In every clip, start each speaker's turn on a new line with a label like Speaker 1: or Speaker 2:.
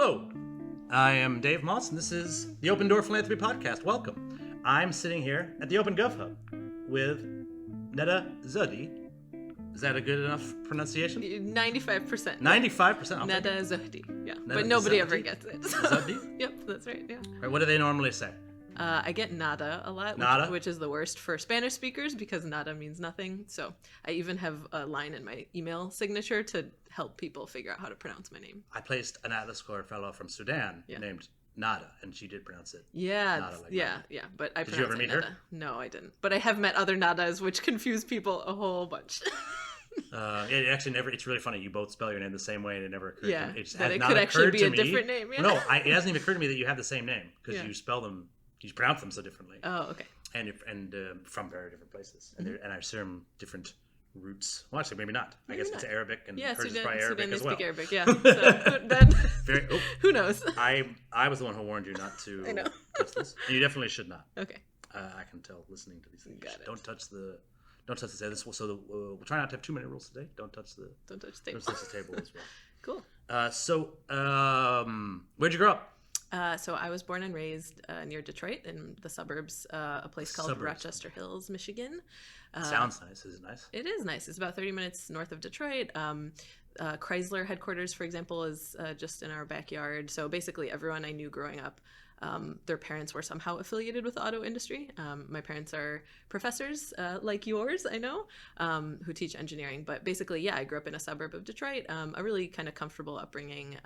Speaker 1: Hello, I am Dave Moss, and this is the Open Door Philanthropy Podcast. Welcome. I'm sitting here at the OpenGov Hub with Nada Zohdy. Is that a good enough pronunciation?
Speaker 2: 95%.
Speaker 1: 95%?
Speaker 2: Nada Zohdy, yeah.
Speaker 1: Nada
Speaker 2: But nobody
Speaker 1: Zohdy?
Speaker 2: ever gets it.
Speaker 1: Zohdy?
Speaker 2: Yep, that's right, yeah.
Speaker 1: Right, what do they normally say?
Speaker 2: I get nada a lot,
Speaker 1: Nada?
Speaker 2: which is the worst for Spanish speakers because nada means nothing. So I even have a line in my email signature to help people figure out how to pronounce my name.
Speaker 1: I placed an Atlas Score fellow from Sudan named Nada, and she did pronounce it.
Speaker 2: Yeah,
Speaker 1: Nada like
Speaker 2: yeah,
Speaker 1: Nada.
Speaker 2: yeah. But I
Speaker 1: Did you ever
Speaker 2: pronounce it
Speaker 1: meet
Speaker 2: nada.
Speaker 1: her?
Speaker 2: No, I didn't. But I have met other nadas, which confuse people a whole bunch.
Speaker 1: It actually never. It's really funny. You both spell your name the same way, and it never occurred to me. It just
Speaker 2: that
Speaker 1: has
Speaker 2: it
Speaker 1: not
Speaker 2: could actually
Speaker 1: occurred
Speaker 2: be
Speaker 1: to
Speaker 2: a
Speaker 1: me.
Speaker 2: different name. Yeah.
Speaker 1: No, it hasn't even occurred to me that you have the same name because
Speaker 2: Yeah.
Speaker 1: you spell them, you pronounce them so differently,
Speaker 2: Oh, okay.
Speaker 1: and from very different places, and I assume different roots. Well, actually, maybe not. I guess it's Arabic, and
Speaker 2: Yeah,
Speaker 1: hers is
Speaker 2: Sudan,
Speaker 1: probably Arabic
Speaker 2: Sudan, they
Speaker 1: as well.
Speaker 2: speak Arabic, yeah. So then,
Speaker 1: Very,
Speaker 2: who knows?
Speaker 1: I was the one who warned you not to
Speaker 2: I know.
Speaker 1: touch this. And you definitely should not.
Speaker 2: Okay.
Speaker 1: I can tell listening to these things.
Speaker 2: Got it.
Speaker 1: Don't touch the. This. So we'll try not to have 2-minute rules today. Don't touch the
Speaker 2: table.
Speaker 1: Don't touch the table as well.
Speaker 2: Cool.
Speaker 1: So where'd you grow up?
Speaker 2: So I was born and raised near Detroit in the suburbs, a place called
Speaker 1: Suburbs.
Speaker 2: Rochester Hills, Michigan.
Speaker 1: Sounds nice. Is it nice?
Speaker 2: It is nice. It's about 30 minutes north of Detroit. Chrysler headquarters, for example, is just in our backyard. So basically everyone I knew growing up, their parents were somehow affiliated with the auto industry. My parents are professors like yours, I know, who teach engineering. But basically, yeah, I grew up in a suburb of Detroit, a really kind of comfortable upbringing,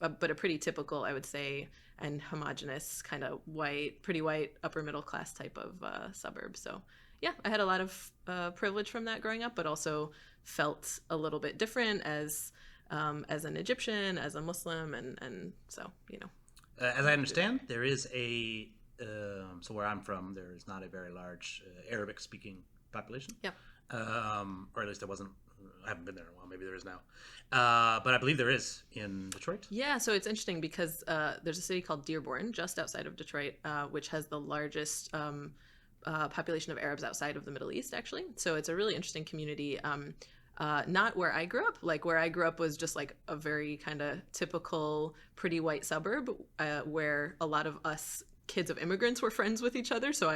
Speaker 2: but a pretty typical, I would say, and homogenous kind of pretty white, upper middle class type of suburb. So yeah, I had a lot of privilege from that growing up, but also felt a little bit different as an Egyptian, as a Muslim, and so, you know.
Speaker 1: As I understand, there is so where I'm from, there is not a very large Arabic-speaking population.
Speaker 2: Yeah.
Speaker 1: Or at least there wasn't. I haven't been there in a while. Maybe there is now. But I believe there is in Detroit.
Speaker 2: Yeah, so it's interesting because there's a city called Dearborn, just outside of Detroit, which has the largest population of Arabs outside of the Middle East, actually. So it's a really interesting community. Not where I grew up. Like where I grew up was just like a very kind of typical pretty white suburb where a lot of us kids of immigrants were friends with each other. So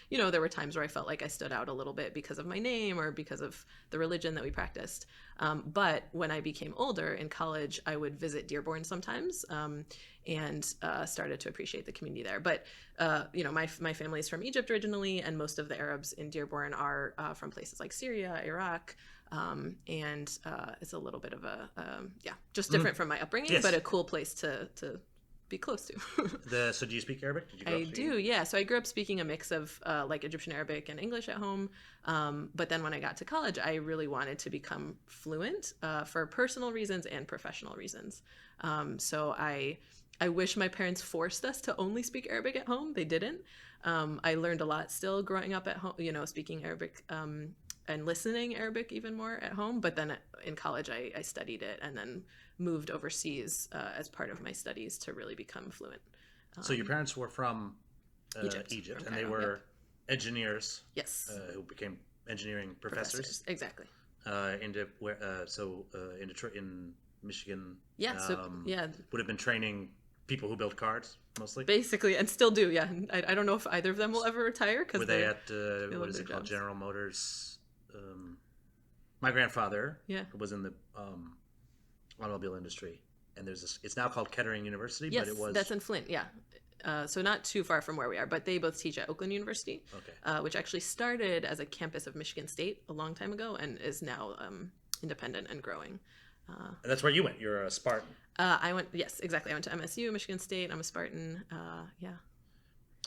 Speaker 2: there were times where I felt like I stood out a little bit because of my name or because of the religion that we practiced. But when I became older in college, I would visit Dearborn sometimes and started to appreciate the community there. But, my family is from Egypt originally, and most of the Arabs in Dearborn are from places like Syria, Iraq, and it's a little bit of just different from my upbringing,
Speaker 1: Yes.
Speaker 2: but a cool place to be close to.
Speaker 1: So do you speak Arabic? Did you grow
Speaker 2: I
Speaker 1: up speaking?
Speaker 2: do, yeah. So I grew up speaking a mix of like Egyptian Arabic and English at home. But then when I got to college, I really wanted to become fluent for personal reasons and professional reasons. So I wish my parents forced us to only speak Arabic at home. They didn't. I learned a lot still growing up at home, speaking Arabic and listening Arabic even more at home. But then in college, I studied it and then moved overseas as part of my studies to really become fluent.
Speaker 1: So your parents were from Egypt
Speaker 2: from
Speaker 1: and they
Speaker 2: Cairo,
Speaker 1: were engineers.
Speaker 2: Yes.
Speaker 1: Who became engineering professors.
Speaker 2: Exactly.
Speaker 1: In Detroit, in Michigan.
Speaker 2: Yeah.
Speaker 1: Would have been training people who built cars mostly.
Speaker 2: Basically, and still do. Yeah. I don't know if either of them will ever retire because
Speaker 1: were they at what is it called,
Speaker 2: jobs.
Speaker 1: General Motors? My grandfather was in the automobile industry, and it's now called Kettering University.
Speaker 2: Yes,
Speaker 1: but it was
Speaker 2: that's in Flint. Yeah. So not too far from where we are, but they both teach at Oakland University, which actually started as a campus of Michigan State a long time ago and is now independent and growing.
Speaker 1: And that's where you went. You're a Spartan.
Speaker 2: Yes, exactly. I went to MSU, Michigan State. I'm a Spartan.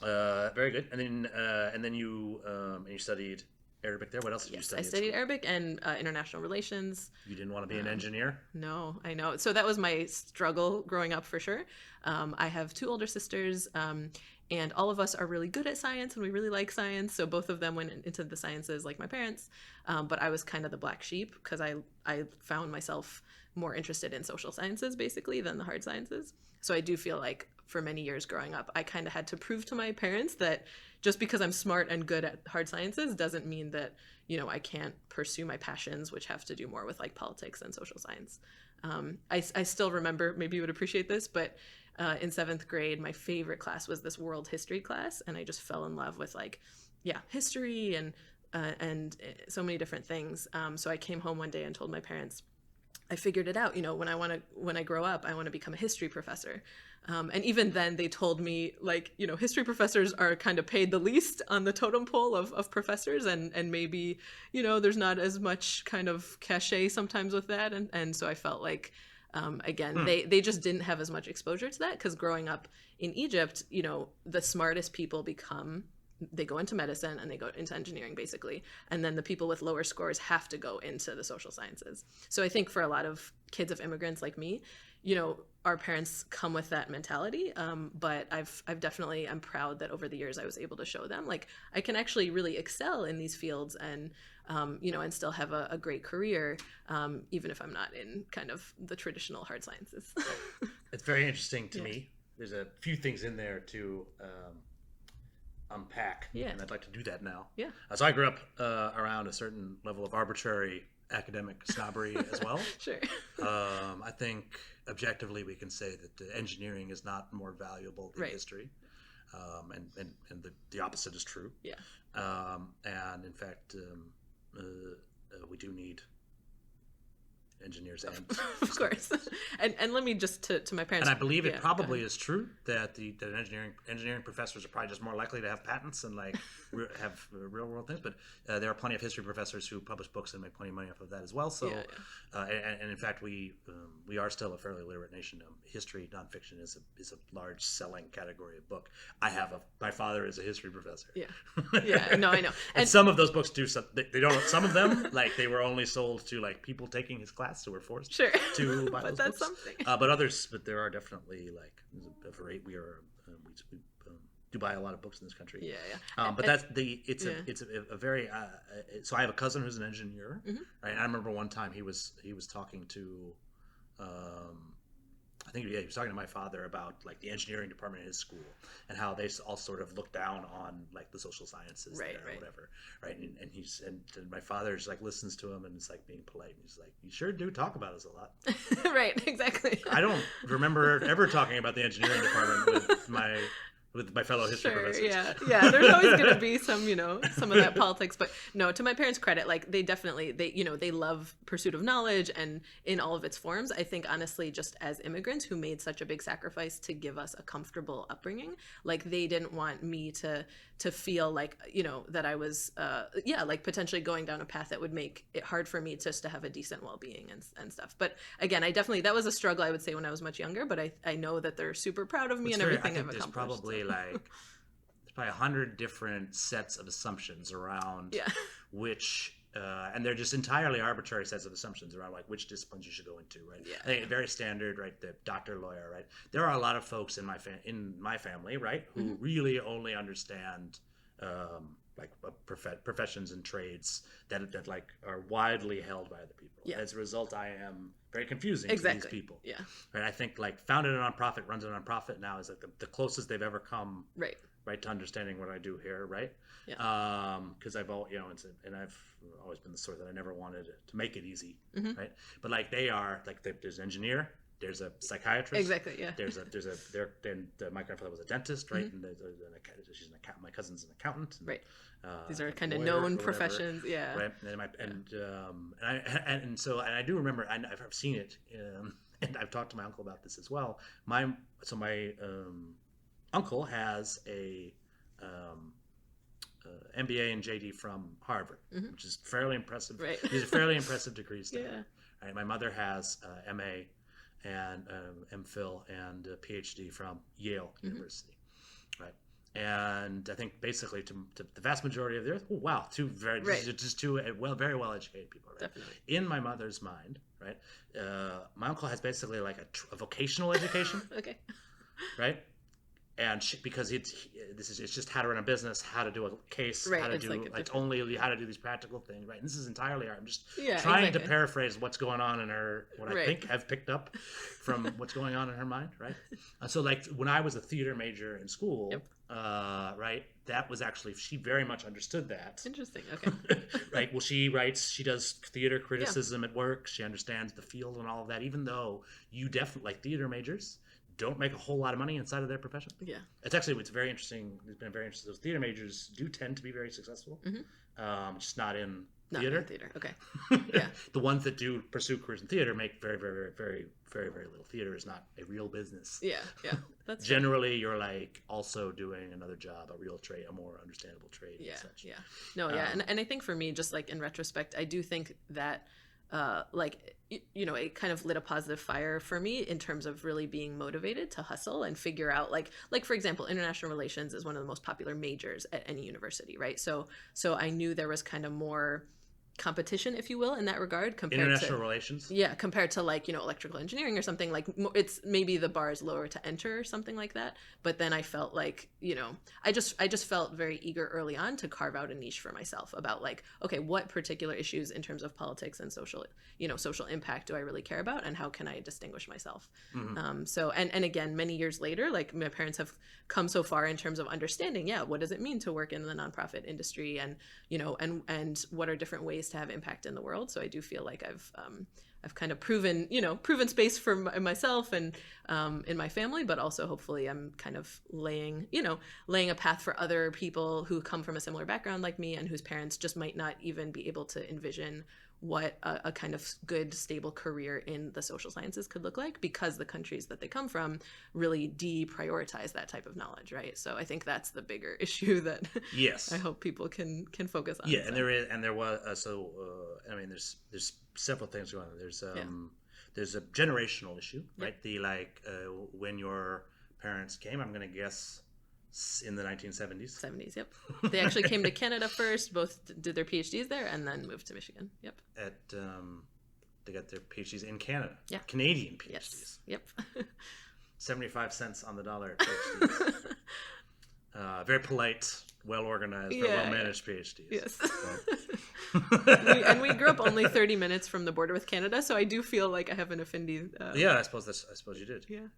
Speaker 1: Very good. And then you studied Arabic there. What else did you study?
Speaker 2: I studied Arabic and international relations.
Speaker 1: You didn't want to be an engineer?
Speaker 2: No, I know. So that was my struggle growing up for sure. I have 2 older sisters, and all of us are really good at science and we really like science. So both of them went into the sciences like my parents. But I was kind of the black sheep because I found myself more interested in social sciences basically than the hard sciences. So I do feel like for many years growing up. I kind of had to prove to my parents that just because I'm smart and good at hard sciences doesn't mean that, I can't pursue my passions, which have to do more with like politics and social science. I still remember, maybe you would appreciate this, but in 7th grade, my favorite class was this world history class. And I just fell in love with history and so many different things. So I came home one day and told my parents, I figured it out. When I grow up, I want to become a history professor. And even then they told me history professors are kind of paid the least on the totem pole of professors. And maybe, there's not as much kind of cachet sometimes with that. And so I felt like, again, they just didn't have as much exposure to that, because growing up in Egypt, the smartest people they go into medicine and they go into engineering, basically. And then the people with lower scores have to go into the social sciences. So I think for a lot of kids of immigrants like me, our parents come with that mentality. But I've definitely, I'm proud that over the years I was able to show them, I can actually really excel in these fields and, and still have a great career, even if I'm not in kind of the traditional hard sciences.
Speaker 1: It's very interesting to me. There's a few things in there to unpack, and I'd like to do that now. So I grew up around a certain level of arbitrary academic snobbery as well.
Speaker 2: Sure.
Speaker 1: I think objectively we can say that engineering is not more valuable than history, and the opposite is true. And in fact, we do need engineers and
Speaker 2: of course. And let me just to my parents,
Speaker 1: and I believe it probably is true that that engineering professors are probably just more likely to have patents and have real world things, but there are plenty of history professors who publish books and make plenty of money off of that as well. So and in fact we are still a fairly literate nation. History nonfiction is a large selling category of book. My father is a history professor.
Speaker 2: No, I know.
Speaker 1: And some of those books do they don't, some of them they were only sold to people taking his class who were forced to buy
Speaker 2: but
Speaker 1: those
Speaker 2: that's
Speaker 1: books.
Speaker 2: Something.
Speaker 1: But there are definitely we do buy a lot of books in this country. But that's it's a very so I have a cousin who's an engineer. Right? And I remember one time he was talking to I think he was talking to my father about like the engineering department in his school and how they all sort of look down on like the social sciences or whatever, right? And my father's like listens to him and is like being polite. And he's like, "You sure do talk about us a lot."
Speaker 2: Right, exactly.
Speaker 1: I don't remember ever talking about the engineering department with my fellow history professors.
Speaker 2: Yeah. There's always going to be some, some of that politics. But no, to my parents' credit, like they definitely, they love pursuit of knowledge and in all of its forms. I think honestly, just as immigrants who made such a big sacrifice to give us a comfortable upbringing, like they didn't want me to feel like, that I was, like potentially going down a path that would make it hard for me just to have a decent well-being and stuff. But again, that was a struggle, I would say, when I was much younger, but I know that they're super proud of me and everything I've accomplished.
Speaker 1: Probably there's probably 100 different sets of assumptions around which and they're just entirely arbitrary sets of assumptions around like which disciplines you should go into, right? I think very standard, right? The doctor, lawyer, right? There are a lot of folks in my family, right, who really only understand professions and trades that like are widely held by other people. As a result, I am very confusing to these people. Right? I think like founded a nonprofit, runs a nonprofit now is like the closest they've ever come right to understanding what I do here, right? Because I've always been the sort that I never wanted to make it easy, right? But like they are like there's an engineer, there's a psychiatrist, then my grandfather was a dentist, right? And she's an accountant. My cousin's an accountant,
Speaker 2: right? These are kind of known professions, right?
Speaker 1: And so I do remember, I've seen it, and I've talked to my uncle about this as well. My uncle has a MBA and JD from Harvard, which is fairly impressive. Right. These are fairly impressive degrees. Right? My mother has MA and MPhil and a PhD from Yale University, right? And I think basically to the vast majority of the earth, two very very well educated people, right?
Speaker 2: Definitely.
Speaker 1: In my mother's mind, right? My uncle has basically like a vocational education,
Speaker 2: okay,
Speaker 1: right? and because it's just how to run a business, how to do a case,
Speaker 2: Right,
Speaker 1: how to
Speaker 2: it's
Speaker 1: do
Speaker 2: like
Speaker 1: only how to do these practical things, right? And this is entirely art. I'm just
Speaker 2: Yeah,
Speaker 1: trying
Speaker 2: exactly.
Speaker 1: to paraphrase what's going on in her, what I
Speaker 2: Right.
Speaker 1: think I've picked up from what's going on in her mind, right? So like when I was a theater major in school,
Speaker 2: Yep.
Speaker 1: right, that was actually, she very much understood that.
Speaker 2: Interesting. Okay.
Speaker 1: Right. Well, she does theater criticism at work. She understands the field and all of that, even though you definitely, like theater majors, don't make a whole lot of money inside of their profession.
Speaker 2: Yeah.
Speaker 1: It's very interesting. It's been very interesting. Those theater majors do tend to be very successful, just not in theater.
Speaker 2: Not in theater. Okay. Yeah.
Speaker 1: The ones that do pursue careers in theater make very, very, very, very, very little. Theater is not a real business.
Speaker 2: Yeah. Yeah. That's
Speaker 1: Generally, you're like also doing another job, a real trade, a more understandable trade.
Speaker 2: Yeah.
Speaker 1: And such.
Speaker 2: Yeah. No. Yeah. And I think for me, just like in retrospect, I do think that it kind of lit a positive fire for me in terms of really being motivated to hustle and figure out like for example, international relations is one of the most popular majors at any university, right? So I knew there was kind of more competition, if you will, in that regard compared
Speaker 1: International
Speaker 2: to
Speaker 1: relations.
Speaker 2: Yeah, compared to like, electrical engineering or something like it's maybe the bar is lower to enter or something like that. But then I felt like, I just felt very eager early on to carve out a niche for myself about like, okay, what particular issues in terms of politics and social impact do I really care about, and how can I distinguish myself? So and again, many years later, like my parents have come so far in terms of understanding, what does it mean to work in the nonprofit industry, and and what are different ways to have impact in the world. So I do feel like I've kind of proven space for myself and in my family, but also hopefully I'm kind of laying a path for other people who come from a similar background like me and whose parents just might not even be able to envision what a kind of good, stable career in the social sciences could look like, because the countries that they come from really deprioritize that type of knowledge, right? So I think that's the bigger issue that
Speaker 1: Yes,
Speaker 2: I hope people can focus on.
Speaker 1: Yeah,
Speaker 2: so.
Speaker 1: and there was I mean, there's several things going on. There's a generational issue, right? When your parents came, I'm going to guess in the 1970s.
Speaker 2: 70s, yep. They actually came to Canada first, both did their PhDs there, and then moved to Michigan. Yep.
Speaker 1: They got their PhDs in Canada.
Speaker 2: Yeah.
Speaker 1: Canadian PhDs.
Speaker 2: Yes. Yep.
Speaker 1: 75 cents on the dollar PhDs. Very polite, well organized, well managed PhDs.
Speaker 2: Yes. we grew up only 30 minutes from the border with Canada, so I do feel like I have an affinity.
Speaker 1: I suppose you did.
Speaker 2: Yeah.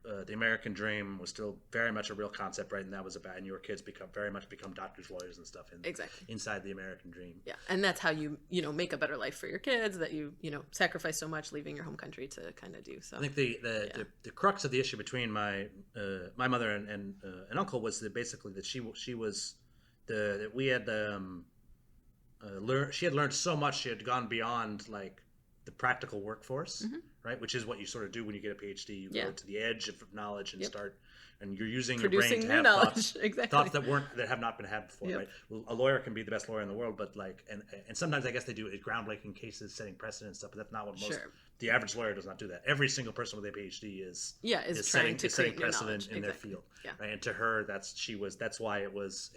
Speaker 1: But the American dream was still very much a real concept, right? And that was and your kids very much become doctors, lawyers, and stuff.
Speaker 2: Exactly.
Speaker 1: Inside the American dream.
Speaker 2: Yeah, and that's how you make a better life for your kids, that you sacrifice so much leaving your home country to kind of do. So
Speaker 1: I think the crux of the issue between my mother and uncle was that basically that she had learned so much. She had gone beyond like the practical workforce, right? Which is what you sort of do when you get a PhD. You go to the edge of knowledge and start, and you're using
Speaker 2: producing
Speaker 1: your brain to
Speaker 2: new
Speaker 1: have
Speaker 2: knowledge.
Speaker 1: thoughts that have not been had before,
Speaker 2: Yep.
Speaker 1: right? A lawyer can be the best lawyer in the world, but like, and sometimes I guess they do groundbreaking cases, setting precedent and stuff, but that's not what the average lawyer does not do that. Every single person with a PhD is
Speaker 2: trying to
Speaker 1: setting
Speaker 2: create new
Speaker 1: precedent
Speaker 2: knowledge.
Speaker 1: in their field,
Speaker 2: Yeah.
Speaker 1: right? And to her, that's why it was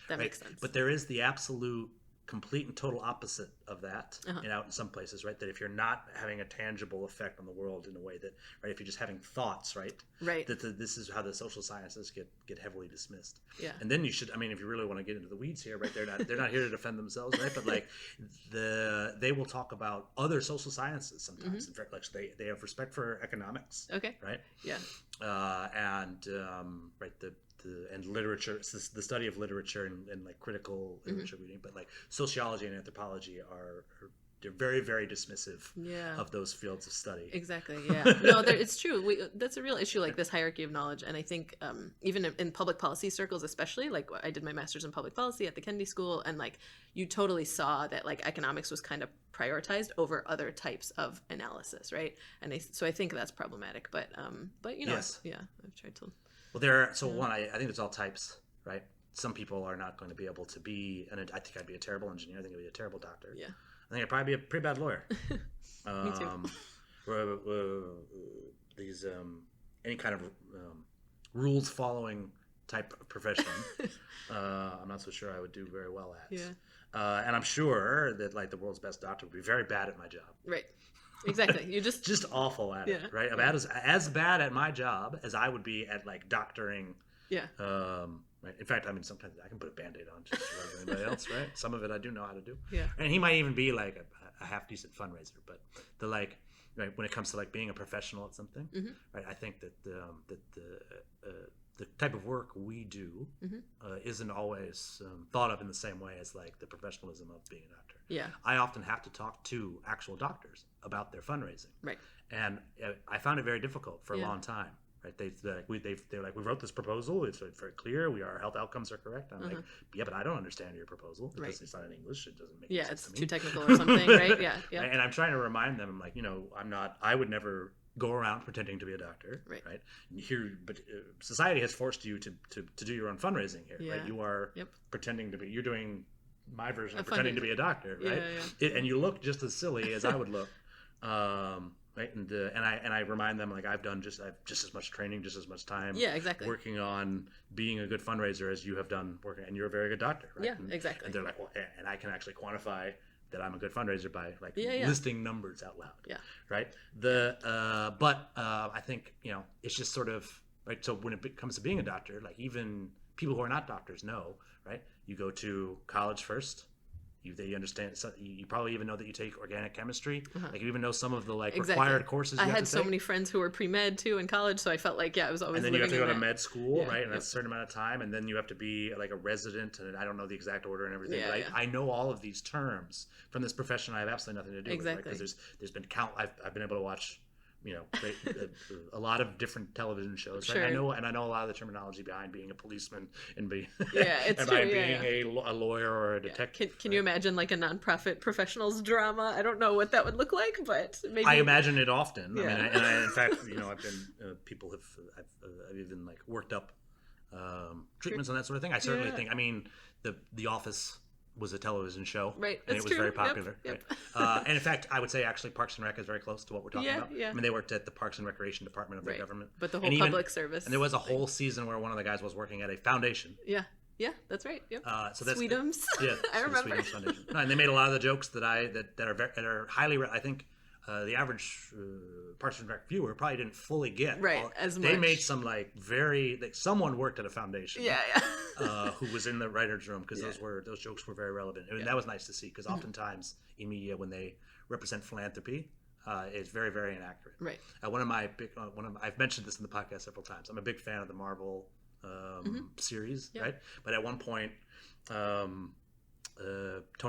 Speaker 2: That makes sense.
Speaker 1: But there is the absolute complete and total opposite of that out in some places, right? That if you're not having a tangible effect on the world in a way that, right, if you're just having thoughts, right, that this is how the social sciences get heavily dismissed.
Speaker 2: Yeah.
Speaker 1: And then you should, I mean, if you really want to get into the weeds here, right, they're not here to defend themselves, right? But like they will talk about other social sciences sometimes. In fact, like they have respect for economics.
Speaker 2: Okay.
Speaker 1: Right.
Speaker 2: Yeah.
Speaker 1: And literature, it's the study of literature and like critical literature reading, but like sociology and anthropology they're very, very dismissive of those fields of study.
Speaker 2: Exactly. Yeah. No, it's true. That's a real issue, like this hierarchy of knowledge. And I think even in public policy circles, especially, like I did my master's in public policy at the Kennedy School, and like you totally saw that like economics was kind of prioritized over other types of analysis, right? And so I think that's problematic. But
Speaker 1: Yes.
Speaker 2: I've tried to.
Speaker 1: Well, one, I think there's all types, right? Some people are not going to be able to be, and I think I'd be a terrible engineer. I think I'd be a terrible doctor.
Speaker 2: Yeah.
Speaker 1: I think I'd probably be a pretty bad lawyer.
Speaker 2: Me too.
Speaker 1: These any kind of rules following type of profession, I'm not so sure I would do very well at.
Speaker 2: Yeah.
Speaker 1: And I'm sure that like the world's best doctor would be very bad at my job.
Speaker 2: Right. Exactly. You
Speaker 1: just awful at it, right? I'm as bad at my job as I would be at like doctoring.
Speaker 2: Yeah.
Speaker 1: Right. In fact, I mean, sometimes I can put a Band-Aid on just as well as anybody else, right? Some of it I do know how to do.
Speaker 2: Yeah.
Speaker 1: And he might even be like a half decent fundraiser, but the like, right, when it comes to like being a professional at something, right? I think that the type of work we do isn't always thought of in the same way as like the professionalism of being a doctor.
Speaker 2: Yeah.
Speaker 1: I often have to talk to actual doctors about their fundraising.
Speaker 2: Right.
Speaker 1: And I found it very difficult for a long time. Right? They're like, we wrote this proposal. It's very clear. Our health outcomes are correct. I'm like, yeah, but I don't understand your proposal because it's not in English. It doesn't make sense
Speaker 2: it's
Speaker 1: to me.
Speaker 2: too technical or something, right? Yeah.
Speaker 1: And I'm trying to remind them, I'm like, I would never go around pretending to be a doctor, right? But society has forced you to do your own fundraising here, right? You are pretending to be. You're doing my version of pretending to be a doctor, right? And you look just as silly as I would look. Right, and I remind them like I've just as much training, just as much time, working on being a good fundraiser as you have done working, and you're a very good doctor, right?
Speaker 2: Exactly.
Speaker 1: And they're like, well, and I can actually quantify that I'm a good fundraiser by like listing numbers out loud, right? But I think it's just sort of right. So when it comes to being a doctor, like even people who are not doctors know, right? You go to college first. They understand. So you probably even know that you take organic chemistry. Like you even know some of the required courses.
Speaker 2: I had so many friends who were pre-med too in college, so I felt like I was always.
Speaker 1: And then you have to go to med school, right? And that's a certain amount of time, and then you have to be like a resident, and I don't know the exact order and everything. But I know all of these terms from this profession. I have absolutely nothing to do with it, because there's been I've been able to watch. A lot of different television shows. Right?
Speaker 2: Sure.
Speaker 1: I know a lot of the terminology behind being a policeman and being
Speaker 2: a
Speaker 1: lawyer or a detective.
Speaker 2: Can you imagine like a nonprofit professionals drama? I don't know what that would look like, but maybe
Speaker 1: I imagine it often. I mean, in fact, I've been people have I've even like worked up treatments and that sort of thing. I certainly think. I mean, the Office was a television show,
Speaker 2: right?
Speaker 1: And it was very popular, right? And in fact, I would say actually Parks and Rec is very close to what we're talking about. I mean, they worked at the Parks and Recreation Department of the government,
Speaker 2: but the whole public service.
Speaker 1: And there was a whole season where one of the guys was working at a foundation.
Speaker 2: Yeah, that's right. Yep.
Speaker 1: So that's
Speaker 2: Sweetums.
Speaker 1: Yeah,
Speaker 2: I remember.
Speaker 1: The Sweetums Foundation. No, and they made a lot of the jokes that are highly. I think the average Parks and Rec viewer probably didn't fully get.
Speaker 2: As
Speaker 1: they
Speaker 2: much.
Speaker 1: made some someone worked at a foundation. Who was in the writers' room because those jokes were very relevant. I mean, that was nice to see because oftentimes in media when they represent philanthropy, it's very, very inaccurate.
Speaker 2: Right.
Speaker 1: I've mentioned this in the podcast several times. I'm a big fan of the Marvel series, right? But at one point, Tony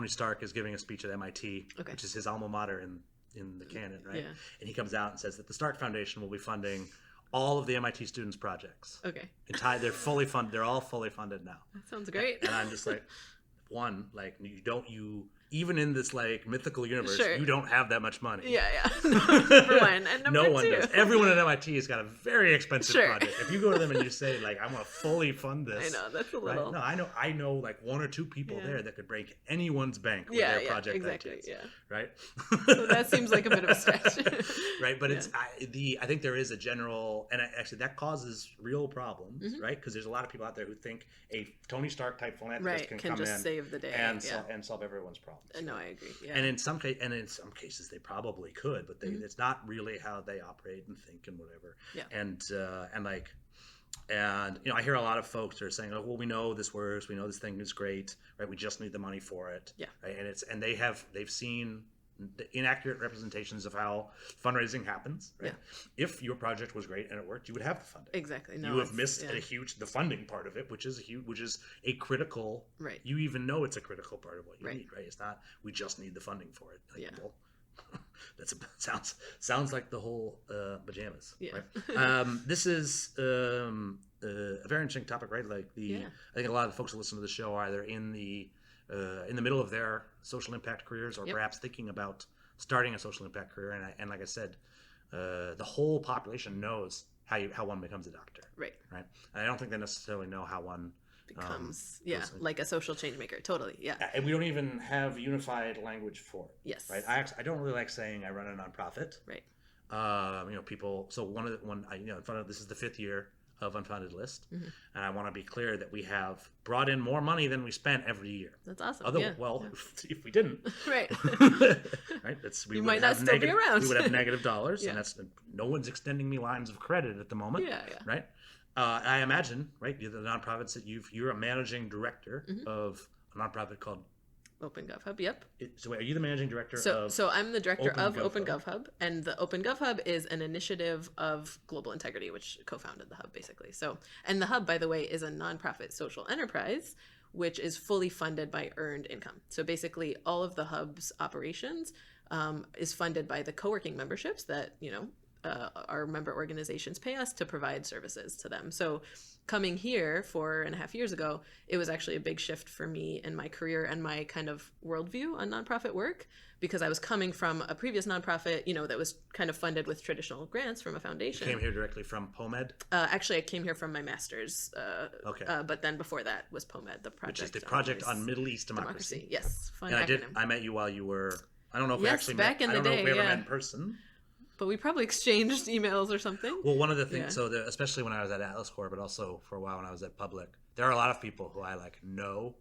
Speaker 1: Stark is giving a speech at MIT, which is his alma mater in the canon, right? And he comes out and says that the Stark Foundation will be funding all of the MIT students' projects. They're fully funded. They're all fully funded now.
Speaker 2: That sounds great.
Speaker 1: And I'm just like, even in this mythical universe, you don't have that much money.
Speaker 2: Number one. And number
Speaker 1: no one
Speaker 2: two.
Speaker 1: does. Everyone at MIT has got a very expensive project. If you go to them and you say, I want to fully fund this.
Speaker 2: I know, that's a little.
Speaker 1: Right? No, I know one or two people there that could break anyone's bank with their project
Speaker 2: exactly,
Speaker 1: ideas. Right?
Speaker 2: So that seems like a bit of a stretch.
Speaker 1: Right, but I think there is a general, and actually that causes real problems, right? Because there's a lot of people out there who think a Tony Stark type philanthropist can come
Speaker 2: just
Speaker 1: in
Speaker 2: save the day
Speaker 1: and solve everyone's problems.
Speaker 2: No, I agree.
Speaker 1: And in some cases they probably could, but it's not really how they operate and think and whatever. And I hear a lot of folks are saying, we know this works, we know this thing is great, right? We just need the money for it. Right? And they've seen the inaccurate representations of how fundraising happens, right? If your project was great and it worked, you would have the funding.
Speaker 2: Exactly.
Speaker 1: No, you have missed the funding part of it, which is a critical.
Speaker 2: Right.
Speaker 1: You even know it's a critical part of what you need, right? It's not we just need the funding for it. Well, sounds like the whole pajamas. Right? This is a very interesting topic, right? I think a lot of the folks who listen to the show are either in the middle of their social impact careers or perhaps thinking about starting a social impact career. And like I said, the whole population knows how one becomes a doctor. Right. And I don't think they necessarily know how one
Speaker 2: becomes like a social change maker. Totally. Yeah. And
Speaker 1: we don't even have unified language for it.
Speaker 2: Yes.
Speaker 1: Right. I don't really like saying I run a nonprofit.
Speaker 2: Right.
Speaker 1: People. So in front of this is the 5th year of Unfunded List. And I want to be clear that we have brought in more money than we spent every year.
Speaker 2: That's awesome.
Speaker 1: Well, if we didn't,
Speaker 2: right,
Speaker 1: right,
Speaker 2: we might not still be around.
Speaker 1: We would have negative dollars, and that's no one's extending me lines of credit at the moment. Right. I imagine, right, the nonprofits that you're a managing director of a nonprofit called
Speaker 2: OpenGov Hub. Yep.
Speaker 1: So wait, are you the managing director of?
Speaker 2: So I'm the director of OpenGov Hub, and the OpenGov Hub is an initiative of Global Integrity, which co-founded the Hub, basically. So, and the Hub, by the way, is a nonprofit social enterprise, which is fully funded by earned income. So basically, all of the Hub's operations is funded by the co-working memberships that our member organizations pay us to provide services to them. So coming here 4.5 years ago, it was actually a big shift for me in my career and my kind of worldview on nonprofit work, because I was coming from a previous nonprofit, that was kind of funded with traditional grants from a foundation.
Speaker 1: You came here directly from POMED?
Speaker 2: Actually, I came here from my master's. But then before that was POMED, the project.
Speaker 1: Which is the Project on Middle East Democracy.
Speaker 2: Yes, fun
Speaker 1: and
Speaker 2: acronym.
Speaker 1: I met you while you were, I don't know if we actually
Speaker 2: back
Speaker 1: met.
Speaker 2: in the day,
Speaker 1: I don't know if we ever met in person.
Speaker 2: But we probably exchanged emails or something.
Speaker 1: Well, one of the things, especially when I was at Atlas Corps, but also for a while when I was at Public, there are a lot of people who I know.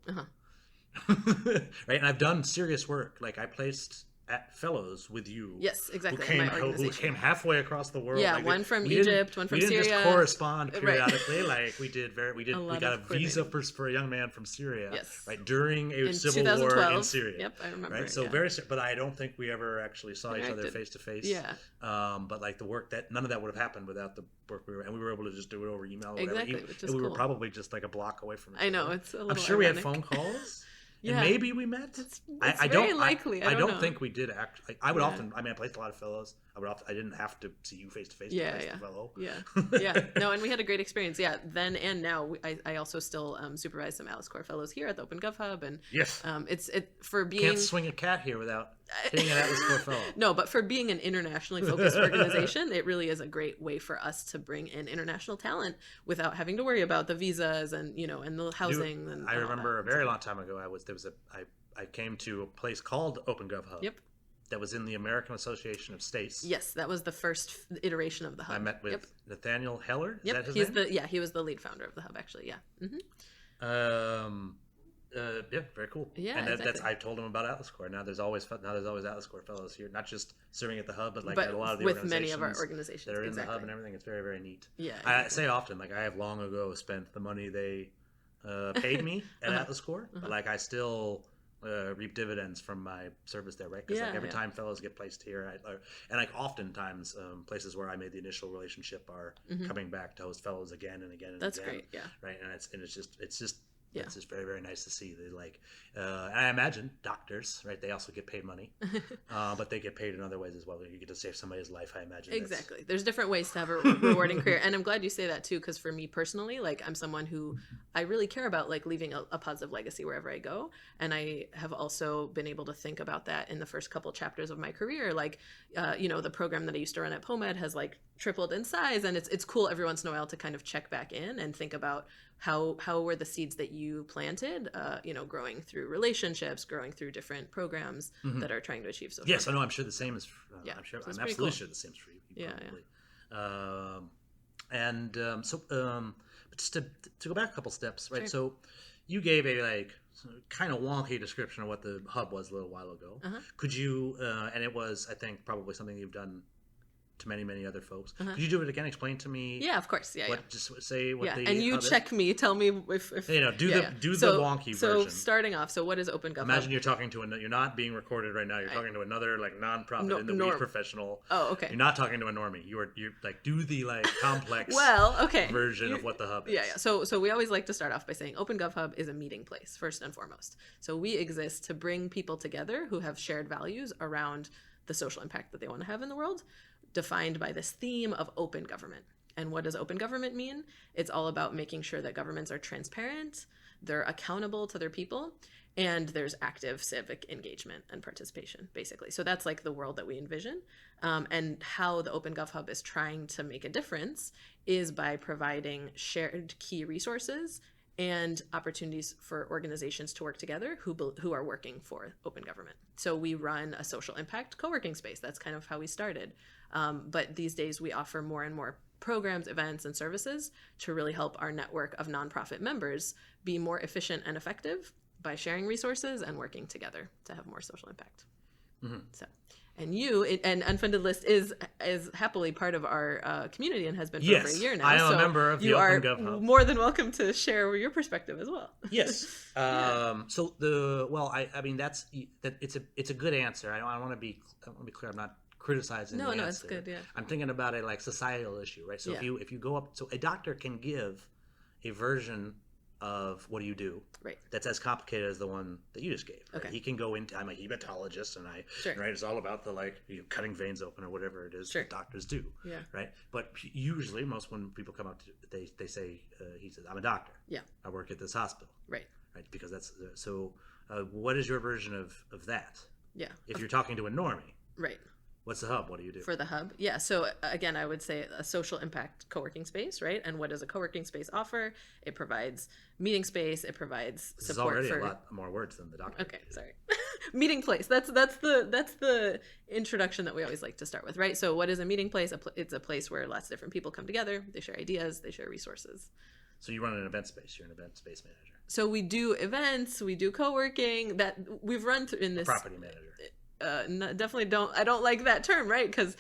Speaker 1: Right, and I've done serious work. Like I placed at fellows with you.
Speaker 2: Yes, exactly.
Speaker 1: Who came halfway across the world.
Speaker 2: Yeah,
Speaker 1: like
Speaker 2: one from Egypt, one from Syria.
Speaker 1: We didn't just correspond periodically.
Speaker 2: Right.
Speaker 1: Like we got a visa for a young man from Syria.
Speaker 2: Yes.
Speaker 1: Right, during a civil
Speaker 2: 2012.
Speaker 1: war in Syria.
Speaker 2: Yep, I remember.
Speaker 1: Right, so but I don't think we ever actually saw each other face to face.
Speaker 2: Yeah.
Speaker 1: But like the work none of that would have happened without the work we were able to just do it over email. Or
Speaker 2: exactly,
Speaker 1: whatever.
Speaker 2: Which is
Speaker 1: we
Speaker 2: cool.
Speaker 1: were probably just like a block away from each other.
Speaker 2: I know, it's a little
Speaker 1: I'm sure
Speaker 2: ironic.
Speaker 1: we had phone calls.
Speaker 2: Yeah.
Speaker 1: And maybe we met.
Speaker 2: It's
Speaker 1: I
Speaker 2: very
Speaker 1: don't,
Speaker 2: likely.
Speaker 1: I don't
Speaker 2: know.
Speaker 1: think we did actually. I would often. I placed a lot of fellows. I didn't have to see you face to face.
Speaker 2: Yeah.
Speaker 1: Fellow.
Speaker 2: Yeah. No, and we had a great experience. Yeah. Then and now, I also still supervise some Atlas Corps fellows here at the OpenGov Hub, and
Speaker 1: yes,
Speaker 2: it's for being.
Speaker 1: Can't swing a cat here without hitting an Atlas Corps fellow.
Speaker 2: No, but for being an internationally focused organization, it really is a great way for us to bring in international talent without having to worry about the visas and and the housing.
Speaker 1: I remember a very long time ago. I came to a place called OpenGov Hub.
Speaker 2: Yep.
Speaker 1: That was in the American Association of States.
Speaker 2: Yes, that was the first iteration of the Hub.
Speaker 1: I met with Nathaniel Heller.
Speaker 2: Yep,
Speaker 1: is that his name?
Speaker 2: he was the lead founder of the Hub, actually. Yeah.
Speaker 1: Very cool.
Speaker 2: Yeah,
Speaker 1: and
Speaker 2: exactly.
Speaker 1: I told him about Atlas Corps. Now there's always Atlas Corps fellows here, not just serving at the Hub, but at a lot of the
Speaker 2: with
Speaker 1: organizations
Speaker 2: many of our organizations
Speaker 1: that are in the Hub and everything. It's very, very neat.
Speaker 2: Yeah,
Speaker 1: I say often, I have long ago spent the money they paid me at Atlas Corps, but I still reap dividends from my service there, right? Because every time fellows get placed here, and oftentimes places where I made the initial relationship are coming back to host fellows again and again and
Speaker 2: That's
Speaker 1: again.
Speaker 2: great, yeah.
Speaker 1: Right, and it's just very, very nice to see. They and I imagine doctors, right? They also get paid money, but they get paid in other ways as well. You get to save somebody's life, I imagine.
Speaker 2: Exactly. There's different ways to have a rewarding career, and I'm glad you say that too, because for me personally, I'm someone who I really care about leaving a positive legacy wherever I go, and I have also been able to think about that in the first couple chapters of my career. The program that I used to run at POMED has tripled in size, and it's cool every once in a while to kind of check back in and think about how were the seeds that you planted, growing through relationships, growing through different programs that are trying to achieve social.
Speaker 1: Yes, I know. I'm sure the same is. I'm absolutely sure the same is for you. But just to go back a couple steps, right? Sure. So you gave a kind of wonky description of what the Hub was a little while ago. Could you? And it was, I think, probably something you've done to many, many other folks. Could you do it again? Explain to me.
Speaker 2: Yeah, of course. Yeah.
Speaker 1: Just say what the
Speaker 2: and you
Speaker 1: Hub
Speaker 2: check
Speaker 1: is.
Speaker 2: me. Tell me if
Speaker 1: the wonky version.
Speaker 2: So starting off, so what is OpenGov?
Speaker 1: Imagine you're talking to you're not being recorded right now. You're talking to another nonprofit in the weed professional.
Speaker 2: Oh, okay.
Speaker 1: You're not talking to a normie. You're do the complex version of what the Hub is.
Speaker 2: Yeah. So we always like to start off by saying OpenGov Hub is a meeting place first and foremost. So we exist to bring people together who have shared values around the social impact that they want to have in the world, defined by this theme of open government. And what does open government mean? It's all about making sure that governments are transparent, they're accountable to their people, and there's active civic engagement and participation, basically. So that's the world that we envision. And how the OpenGov Hub is trying to make a difference is by providing shared key resources and opportunities for organizations to work together who are working for open government. So we run a social impact co-working space. That's kind of how we started. But these days we offer more and more programs, events, and services to really help our network of nonprofit members be more efficient and effective by sharing resources and working together to have more social impact. So, and and Unfunded List is happily part of our community and has been for over a year now.
Speaker 1: I am a member of the OpenGov Hub.
Speaker 2: You are more than welcome to share your perspective as well.
Speaker 1: Yes. So it's a good answer. I want to be clear. I'm not criticizing.
Speaker 2: No,
Speaker 1: the
Speaker 2: it's
Speaker 1: answer.
Speaker 2: good. Yeah.
Speaker 1: I'm thinking about a like societal issue, right? So if you go up, so a doctor can give a version of what do you do,
Speaker 2: right?
Speaker 1: That's as complicated as the one that you just gave. Right?
Speaker 2: Okay.
Speaker 1: He can go into, I'm a hematologist, and right, it's all about the cutting veins open or whatever it is that doctors do. Yeah. Right. But usually, when people come up to, they say, he says, I'm a doctor. Yeah. I work at this hospital. Right. Right. Because that's so. What is your version of that? Yeah. If you're talking to a normie. Right. What's the hub? What do you do? For the hub? Yeah. So again, I would say a social impact co-working space, right? And what does a co-working space offer? It provides meeting space. It provides support. This is already a lot more words than the doctor. Okay, sorry. Meeting place. That's the introduction that we always like to start with, right? So what is a meeting place? It's a place where lots of different people come together. They share ideas. They share resources. So you run an event space. You're an event space manager. So we do events. We do co-working. That we've run through in this. A property manager. Definitely don't. I don't like that term, right? Because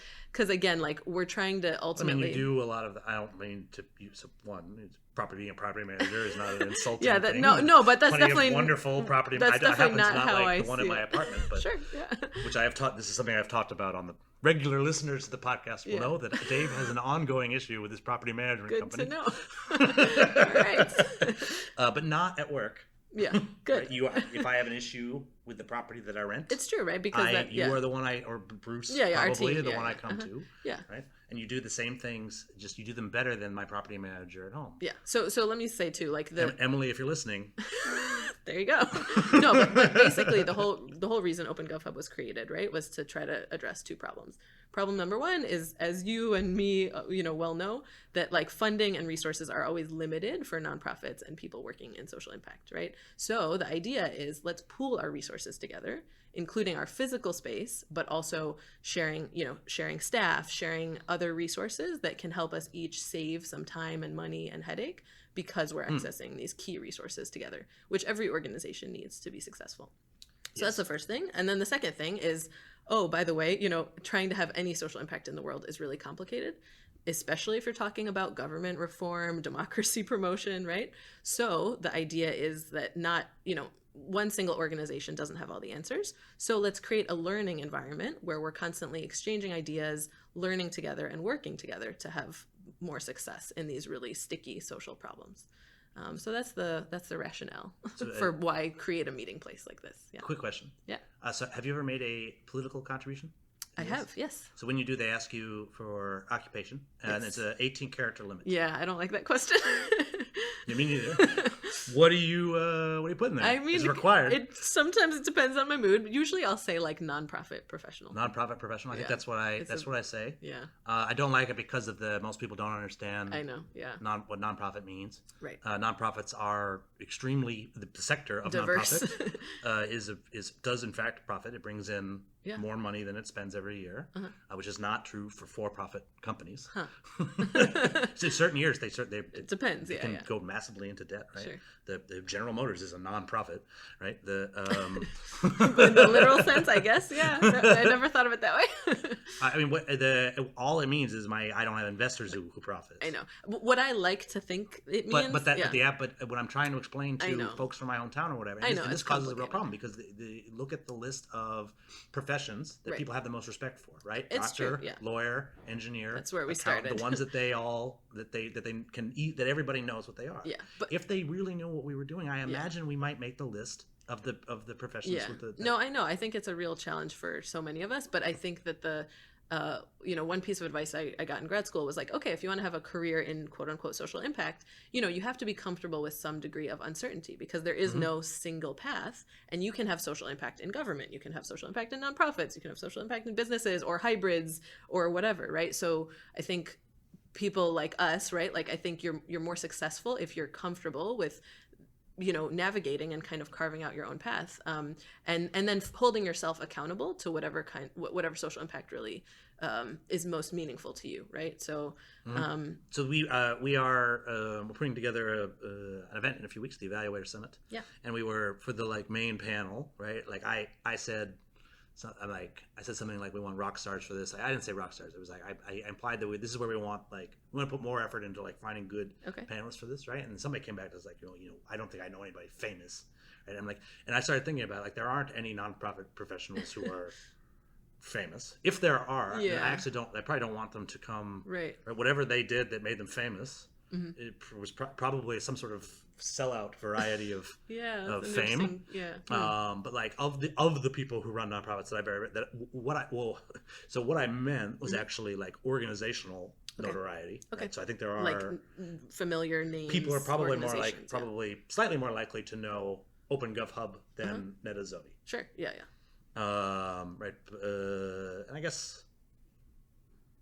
Speaker 1: again, like we're trying to ultimately. I mean, you do a lot of. I don't mean to use one. Being a property manager is not an insulting thing. No, but that's definitely wonderful property. That's definitely not how I see it. The one in my apartment, but sure, yeah. Which I have taught. This is something I've talked about on the regular listeners to the podcast will know that Dave has an ongoing issue with his property management company. Good to know. All right, but not at work. Yeah, good. Right? If I have an issue with the property that I rent, it's true, right? Because you are the one or Bruce, probably the one I come to. Yeah, right. And you do the same things, just you do them better than my property manager at home. Yeah. So let me say too, like Emily, if you're listening, there you go. No, but basically the whole reason OpenGov Hub was created, right, was to try to address two problems. Problem number one is, as you and me, well know, that like funding and resources are always limited for nonprofits and people working in social impact, right? So the idea is let's pool our resources together, including our physical space, but also sharing staff, sharing other resources that can help us each save some time and money and headache because we're accessing these key resources together, which every organization needs to be successful. So that's the first thing. And then the second thing is, oh, by the way, trying to have any social impact in the world is really complicated, especially if you're talking about government reform, democracy promotion, right? So the idea is that not, one single organization doesn't have all the answers. So let's create a learning environment where we're constantly exchanging ideas, learning together, and working together to have more success in these really sticky social problems. So that's the rationale for why create a meeting place like this. Yeah. Quick question. Yeah. So have you ever made a political contribution? I have, yes. So when you do, they ask you for occupation, and it's an 18-character limit. Yeah, I don't like that question. Me neither. What do you put in there? I mean, is it required? Sometimes it depends on my mood. Usually, I'll say like nonprofit professional. Nonprofit professional. I think that's what I say. Yeah. I don't like it because of most people don't understand. I know. Yeah. What nonprofit means. Right. Nonprofits are extremely the sector of diverse. Nonprofit does in fact profit. It brings in more money than it spends every year, which is not true for for-profit companies. Huh. So certain years it depends. They can go massively into debt, right? Sure. The General Motors is a non-profit, right? In the literal sense, I guess. Yeah, I never thought of it that way. I mean, all it means is I don't have investors who profit. I know. What I like to think it means. But what I'm trying to explain to folks from my hometown or whatever, and this causes a real problem because they look at the list of professions that people have the most respect for, right? It's doctor, lawyer, engineer. That's where we started. The ones that they can eat, that everybody knows what they are. Yeah. But if they really knew what we were doing, I imagine we might make the list of the professions. Yeah. No, I know. I think it's a real challenge for so many of us, but I think that one piece of advice I got in grad school was like, okay, if you want to have a career in quote unquote social impact, you have to be comfortable with some degree of uncertainty because there is no single path, and you can have social impact in government, you can have social impact in nonprofits, you can have social impact in businesses or hybrids or whatever, right? So I think people like us, right? Like I think you're more successful if you're comfortable with
Speaker 2: navigating and kind of carving out your own path, and then holding yourself accountable to whatever social impact really is most meaningful to you, right? So
Speaker 1: so we are we're putting together an event in a few weeks, the Evaluator Summit.
Speaker 2: Yeah.
Speaker 1: And we were for the main panel, right? Like I said. So I said something like we want rock stars for this. I didn't say rock stars. It was like I implied that this is where we want we want to put more effort into finding good panelists for this, right? And somebody came back to us like I don't think I know anybody famous, right? And I started thinking about there aren't any nonprofit professionals who are famous. If there are, I probably don't want them to come.
Speaker 2: Right.
Speaker 1: Whatever they did that made them famous, it was probably some sort of sellout variety of fame.
Speaker 2: Yeah.
Speaker 1: But of the people who run nonprofits what I meant was actually organizational notoriety.
Speaker 2: Okay.
Speaker 1: Right? So I think there are
Speaker 2: familiar names.
Speaker 1: People are probably probably slightly more likely to know OpenGov Hub than Nada Zohdy.
Speaker 2: Sure. Yeah.
Speaker 1: Right. And I guess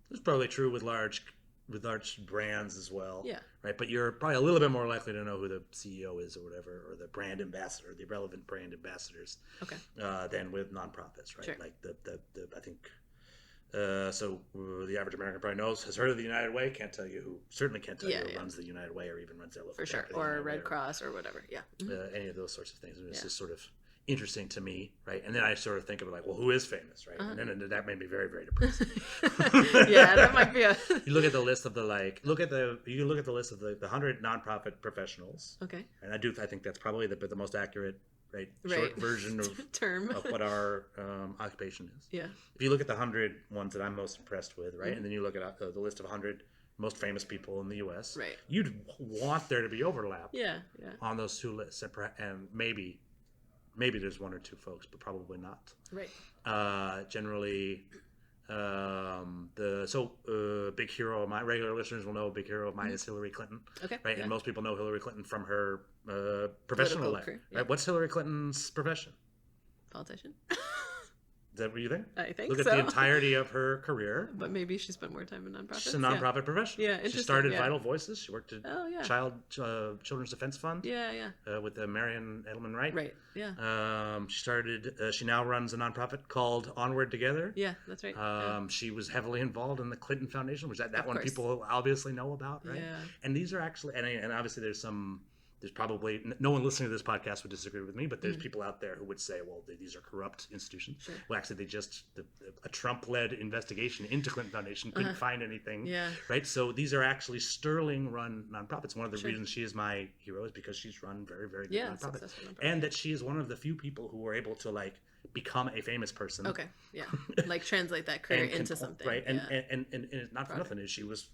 Speaker 1: it's probably true with large brands as well.
Speaker 2: Yeah.
Speaker 1: Right. But you're probably a little bit more likely to know who the CEO is or whatever, or the brand ambassador, the relevant brand ambassadors.
Speaker 2: Okay.
Speaker 1: Than with nonprofits, right?
Speaker 2: Sure.
Speaker 1: Like I think. So the average American probably has heard of the United Way. Certainly can't tell you who runs the United Way or even runs their local.
Speaker 2: For sure. Or Red Cross or whatever. Yeah.
Speaker 1: Any of those sorts of things. And it's just sort of interesting to me, right? And then I sort of think of who is famous, right? And then that made me very, very depressing.
Speaker 2: Yeah, that might be
Speaker 1: You look at the list of the list of the 100 nonprofit professionals.
Speaker 2: Okay.
Speaker 1: And I think that's probably the most accurate, short version of
Speaker 2: term
Speaker 1: of what our occupation is.
Speaker 2: Yeah.
Speaker 1: If you look at the 100 ones that I'm most impressed with, right, and then you look at the list of 100 most famous people in the U.S.,
Speaker 2: right,
Speaker 1: you'd want there to be overlap.
Speaker 2: Yeah.
Speaker 1: On those two lists, and maybe there's one or two folks, but probably not.
Speaker 2: Right.
Speaker 1: Generally, big hero of my regular listeners will know a big hero of mine is Hillary Clinton.
Speaker 2: Okay.
Speaker 1: Right,
Speaker 2: yeah.
Speaker 1: and most people know Hillary Clinton from her professional life.
Speaker 2: Career,
Speaker 1: right. What's Hillary Clinton's profession?
Speaker 2: Politician.
Speaker 1: Is that what you think?
Speaker 2: I think
Speaker 1: Look at the entirety of her career.
Speaker 2: But maybe she spent more time in nonprofits.
Speaker 1: She's a nonprofit professional.
Speaker 2: Yeah, interesting.
Speaker 1: She started Vital Voices. She worked at Children's Defense Fund.
Speaker 2: Yeah.
Speaker 1: With Marion Edelman Wright.
Speaker 2: Right. Yeah.
Speaker 1: She now runs a nonprofit called Onward Together.
Speaker 2: Yeah, that's right.
Speaker 1: She was heavily involved in the Clinton Foundation, which that one
Speaker 2: course.
Speaker 1: people obviously know about, right?
Speaker 2: Yeah.
Speaker 1: And these are actually, and obviously there's probably no one listening to this podcast would disagree with me, but there's people out there who would say, well, these are corrupt institutions.
Speaker 2: Sure.
Speaker 1: Well, actually, a Trump-led investigation into Clinton Foundation couldn't find anything.
Speaker 2: Yeah.
Speaker 1: Right. So these are actually sterling-run nonprofits. One of the reasons she is my hero is because she's run very, very good nonprofits, and that she is one of the few people who were able to become a famous person.
Speaker 2: Okay. Yeah. Translate that career into something.
Speaker 1: Right. And it's not for nothing. She was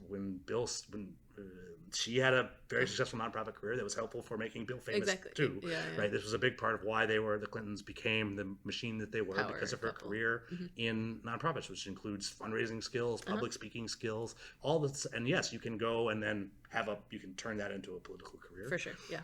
Speaker 1: she had a very successful nonprofit career that was helpful for making Bill famous too.
Speaker 2: Yeah.
Speaker 1: Right. This was a big part of why the Clintons became the machine that they were because of her career in nonprofits, which includes fundraising skills, public speaking skills, all this. And yes, you can go and then you can turn that into a political career.
Speaker 2: For sure. Yeah.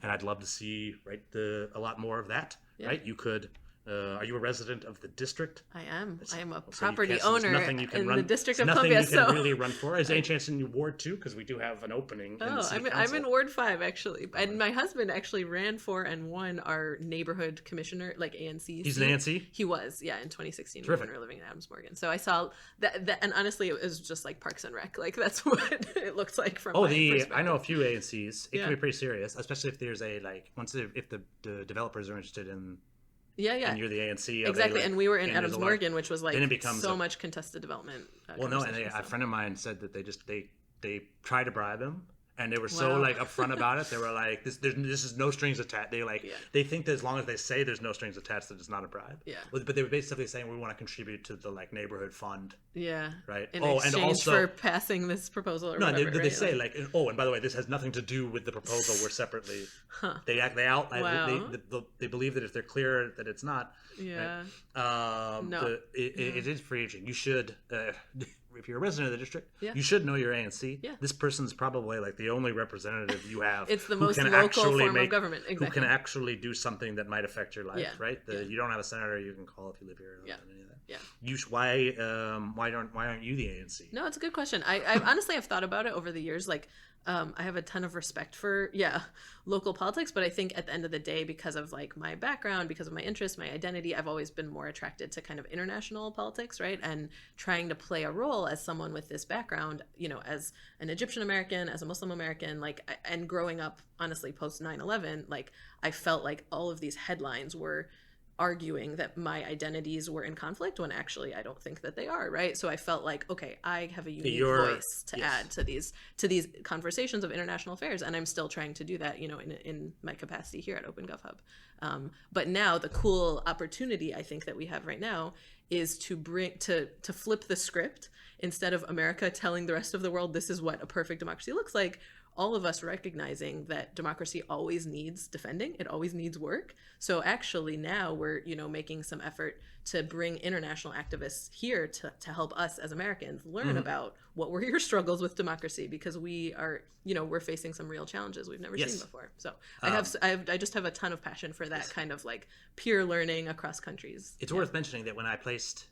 Speaker 1: And I'd love to see a lot more of that. Yeah. Right. You could. Are you a resident of the district?
Speaker 2: I am. I am a property owner in the District of
Speaker 1: Columbia.
Speaker 2: Columbia.
Speaker 1: Nothing you can really run for. Is there any chance in Ward 2? Because we do have an opening.
Speaker 2: I'm in Ward 5 actually, and my husband actually ran for and won our neighborhood commissioner, ANC.
Speaker 1: He's an ANC.
Speaker 2: He was, in 2016
Speaker 1: Terrific.
Speaker 2: when we were living in Adams Morgan. So I saw that, and honestly, it was just like Parks and Rec. That's what it looked like from.
Speaker 1: I know a few ANCs. It can be pretty serious, especially if there's if the developers are interested in.
Speaker 2: Yeah.
Speaker 1: And you're the ANC.
Speaker 2: Exactly, and we were in Adams Morgan, which was much contested development.
Speaker 1: A friend of mine said that they tried to bribe him, and they were so upfront about it. They were like, "This is no strings attached." They think that as long as they say there's no strings attached, that it's not a bribe.
Speaker 2: Yeah.
Speaker 1: But they were basically saying we want to contribute to the naighborhood fund.
Speaker 2: Yeah.
Speaker 1: Right.
Speaker 2: In exchange for passing this proposal or whatever.
Speaker 1: They say and by the way, this has nothing to do with the proposal. We're separately. They believe that if they're clear that it's not.
Speaker 2: Yeah.
Speaker 1: Right? It is pretty interesting. You should. If you're a resident of the district, you should know your ANC.
Speaker 2: Yeah.
Speaker 1: This person's probably the only representative you have.
Speaker 2: It's the most local form of government. Exactly.
Speaker 1: Who can actually do something that might affect your life, right? You don't have a senator you can call if you live here.
Speaker 2: Yeah.
Speaker 1: Any of that.
Speaker 2: Yeah.
Speaker 1: Why aren't you the ANC?
Speaker 2: No, it's a good question. I honestly have thought about it over the years. I have a ton of respect for, local politics, but I think at the end of the day, because of like my background, because of my interests, my identity, I've always been more attracted to kind of international politics, right? And trying to play a role as someone with this background, as an Egyptian American, as a Muslim American, and growing up, honestly, post 9/11, I felt like all of these headlines were arguing that my identities were in conflict when actually I don't think that they are, right? So I felt like, okay, I have a unique voice to add to these conversations of international affairs, and I'm still trying to do that, in my capacity here at OpenGov Hub. But now the cool opportunity I think that we have right now is to flip the script. Instead of America telling the rest of the world this is what a perfect democracy looks like, all of us recognizing that democracy always needs defending, it always needs work. So actually now we're, making some effort to bring international activists here to help us as Americans learn about what were your struggles with democracy, because we are, we're facing some real challenges we've never seen before. So I just have a ton of passion for that kind of like peer learning across countries.
Speaker 1: It's worth mentioning that when I placed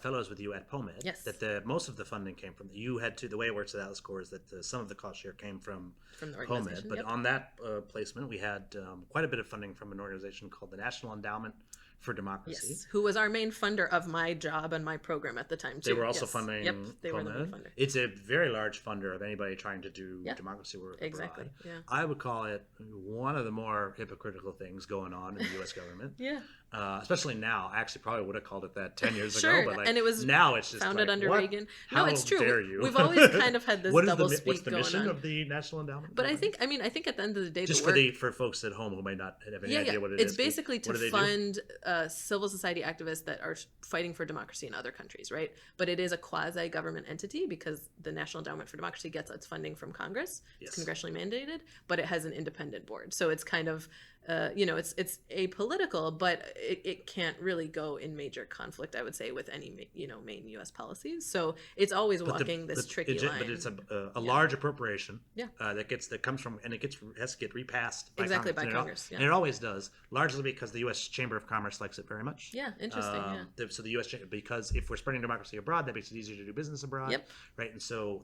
Speaker 1: fellows with you at POMED, that most of the funding came from the way it works at Alice Core is that some of the cost share came from
Speaker 2: the
Speaker 1: POMED, but on that placement we had quite a bit of funding from an organization called the National Endowment for Democracy.
Speaker 2: Yes, who was our main funder of my job and my program at the time too.
Speaker 1: They were also funding
Speaker 2: they
Speaker 1: POMED.
Speaker 2: were the main funder.
Speaker 1: It's a very large funder of anybody trying to do democracy work
Speaker 2: exactly
Speaker 1: abroad.
Speaker 2: Yeah.
Speaker 1: I would call it one of the more hypocritical things going on in the U.S. government. Especially now. I actually probably would have called it that 10 years ago, but
Speaker 2: and it was
Speaker 1: now it's just
Speaker 2: founded under Reagan.
Speaker 1: How
Speaker 2: it's true.
Speaker 1: Dare you?
Speaker 2: We've always kind of had this double speak
Speaker 1: what's the
Speaker 2: going
Speaker 1: mission
Speaker 2: on.
Speaker 1: of the National Endowment?
Speaker 2: But I think at the end of the day,
Speaker 1: just for folks at home who might not have any idea what it is.
Speaker 2: It's basically to fund civil society activists that are fighting for democracy in other countries, right? But it is a quasi-government entity because the National Endowment for Democracy gets its funding from Congress. It's congressionally mandated, but it has an independent board. So it's kind of it's apolitical, but it can't really go in major conflict, I would say, with any main U.S. policies. So it's always walking this tricky line.
Speaker 1: But it's a large appropriation that comes from, and has to get repassed by Congress. And it always does, largely because the U.S. Chamber of Commerce likes it very much.
Speaker 2: Yeah, interesting.
Speaker 1: So the U.S. because if we're spreading democracy abroad, that makes it easier to do business abroad, right? And so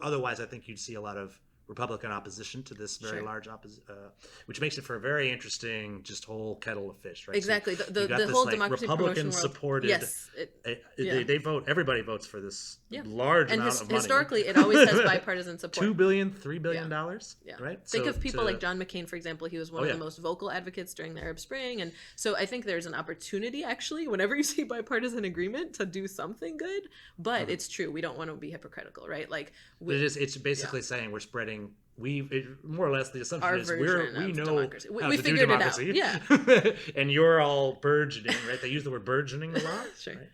Speaker 1: otherwise, I think you'd see a lot of Republican opposition to this very large which makes it for a very interesting just whole kettle of fish, right?
Speaker 2: Exactly.
Speaker 1: So
Speaker 2: the whole democracy
Speaker 1: Republican
Speaker 2: promotion
Speaker 1: supported.
Speaker 2: Yes,
Speaker 1: they vote. Everybody votes for this large amount of money.
Speaker 2: Historically, it always has bipartisan support.
Speaker 1: $2 billion, $3 billion, right?
Speaker 2: Think of people like John McCain, for example. He was one of the most vocal advocates during the Arab Spring, and so I think there's an opportunity actually whenever you see bipartisan agreement to do something good. But it's true, we don't want to be hypocritical, right?
Speaker 1: It's basically saying we're spreading. More or less the assumption is we know
Speaker 2: democracy.
Speaker 1: How
Speaker 2: we
Speaker 1: to
Speaker 2: figured
Speaker 1: do democracy.
Speaker 2: It out.
Speaker 1: And you're all burgeoning, right? They use the word burgeoning a lot.
Speaker 2: Sure.
Speaker 1: Right?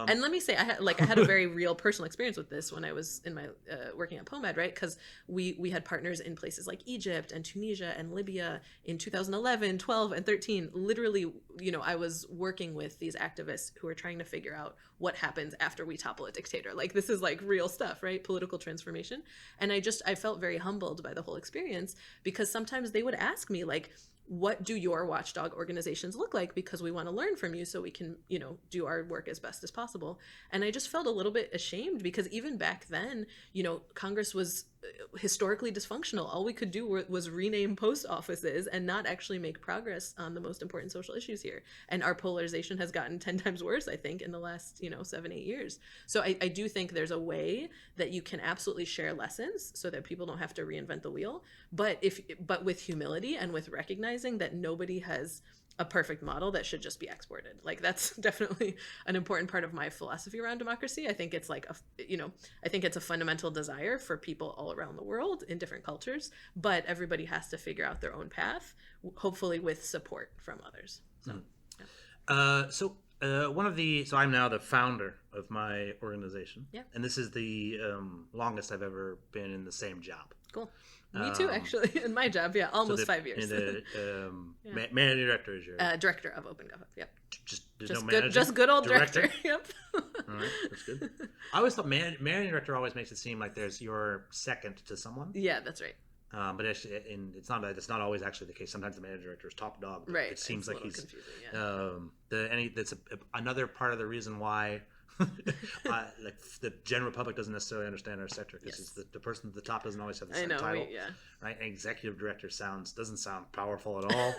Speaker 2: And let me say, I had a very real personal experience with this when I was in my working at POMED, right? Because we had partners in places like Egypt and Tunisia and Libya in 2011, 12, and 13. Literally, I was working with these activists who were trying to figure out what happens after we topple a dictator. This is real stuff, right? Political transformation. And I felt very humbled by the whole experience, because sometimes they would ask me what do your watchdog organizations look like, because we want to learn from you so we can do our work as best as possible. And I just felt a little bit ashamed, because even back then Congress was historically dysfunctional. All we could do was rename post offices and not actually make progress on the most important social issues here. And our polarization has gotten 10 times worse, I think, in the last 7-8 years. So I do think there's a way that you can absolutely share lessons so that people don't have to reinvent the wheel, but with humility and with recognizing that nobody has a perfect model that should just be exported. That's definitely an important part of my philosophy around democracy. I think it's I think it's a fundamental desire for people all around the world in different cultures, but everybody has to figure out their own path, hopefully with support from others. So
Speaker 1: So I'm now the founder of my organization.
Speaker 2: Yeah.
Speaker 1: And this is the longest I've ever been in the same job.
Speaker 2: Cool. Me too, actually, in my job. Yeah, almost 5 years.
Speaker 1: Managing director is your
Speaker 2: director of OpenGov Hub. Yep.
Speaker 1: No manager.
Speaker 2: Just good old director. Yep.
Speaker 1: All right, that's good. I always thought managing director always makes it seem like there's your second to someone.
Speaker 2: Yeah, that's right.
Speaker 1: But actually, it's not always actually the case. Sometimes the managing director is top dog.
Speaker 2: Right.
Speaker 1: It seems like he's
Speaker 2: confusing. Yeah.
Speaker 1: that's another part of the reason why like the general public doesn't necessarily understand our sector because
Speaker 2: Yes.
Speaker 1: it's the person at the top doesn't always have the
Speaker 2: I
Speaker 1: same
Speaker 2: know,
Speaker 1: title.
Speaker 2: yeah.
Speaker 1: Right? And executive director doesn't sound powerful at all.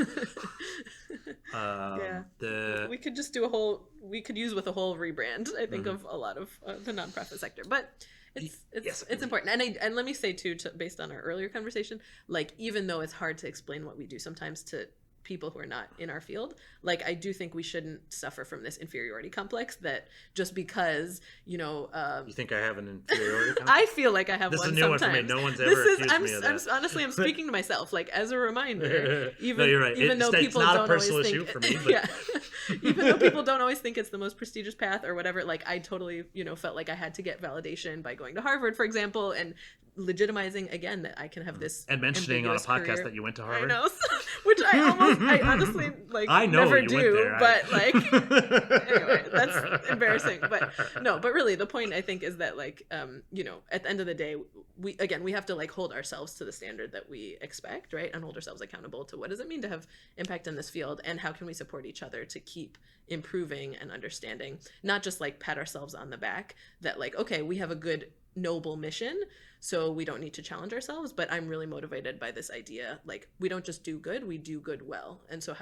Speaker 2: Yeah. We could just do we could use with a whole rebrand, I think, of a lot of the nonprofit sector. But it's important. And let me say too, based on our earlier conversation, like even though it's hard to explain what we do sometimes to people who are not in our field, like I do think we shouldn't suffer from this inferiority complex that just because you
Speaker 1: think I have an inferiority complex?
Speaker 2: I feel like I have
Speaker 1: this
Speaker 2: one
Speaker 1: is a new
Speaker 2: sometimes.
Speaker 1: one for me. No one's ever accused me of that.
Speaker 2: Honestly, I'm speaking to myself, like as a reminder. Even,
Speaker 1: no, you're right.
Speaker 2: Even though people
Speaker 1: it's not
Speaker 2: don't
Speaker 1: a personal
Speaker 2: always
Speaker 1: issue
Speaker 2: think,
Speaker 1: for me. But...
Speaker 2: yeah. Even though people don't always think it's the most prestigious path or whatever, like I totally, felt like I had to get validation by going to Harvard, for example, and legitimizing again that I can have this
Speaker 1: and mentioning on a podcast
Speaker 2: career.
Speaker 1: that you went to Harvard.
Speaker 2: I know, which I honestly like I know never do,
Speaker 1: there.
Speaker 2: but like anyway, that's embarrassing. But really the point I think is that like at the end of the day we have to like hold ourselves to the standard that we expect, right? And hold ourselves accountable to what does it mean to have impact in this field and how can we support each other to keep improving and understanding, not just like pat ourselves on the back that like, okay, we have a good noble mission, so we don't need to challenge ourselves, but I'm really motivated by this idea, like we don't just do good, we do good well. And so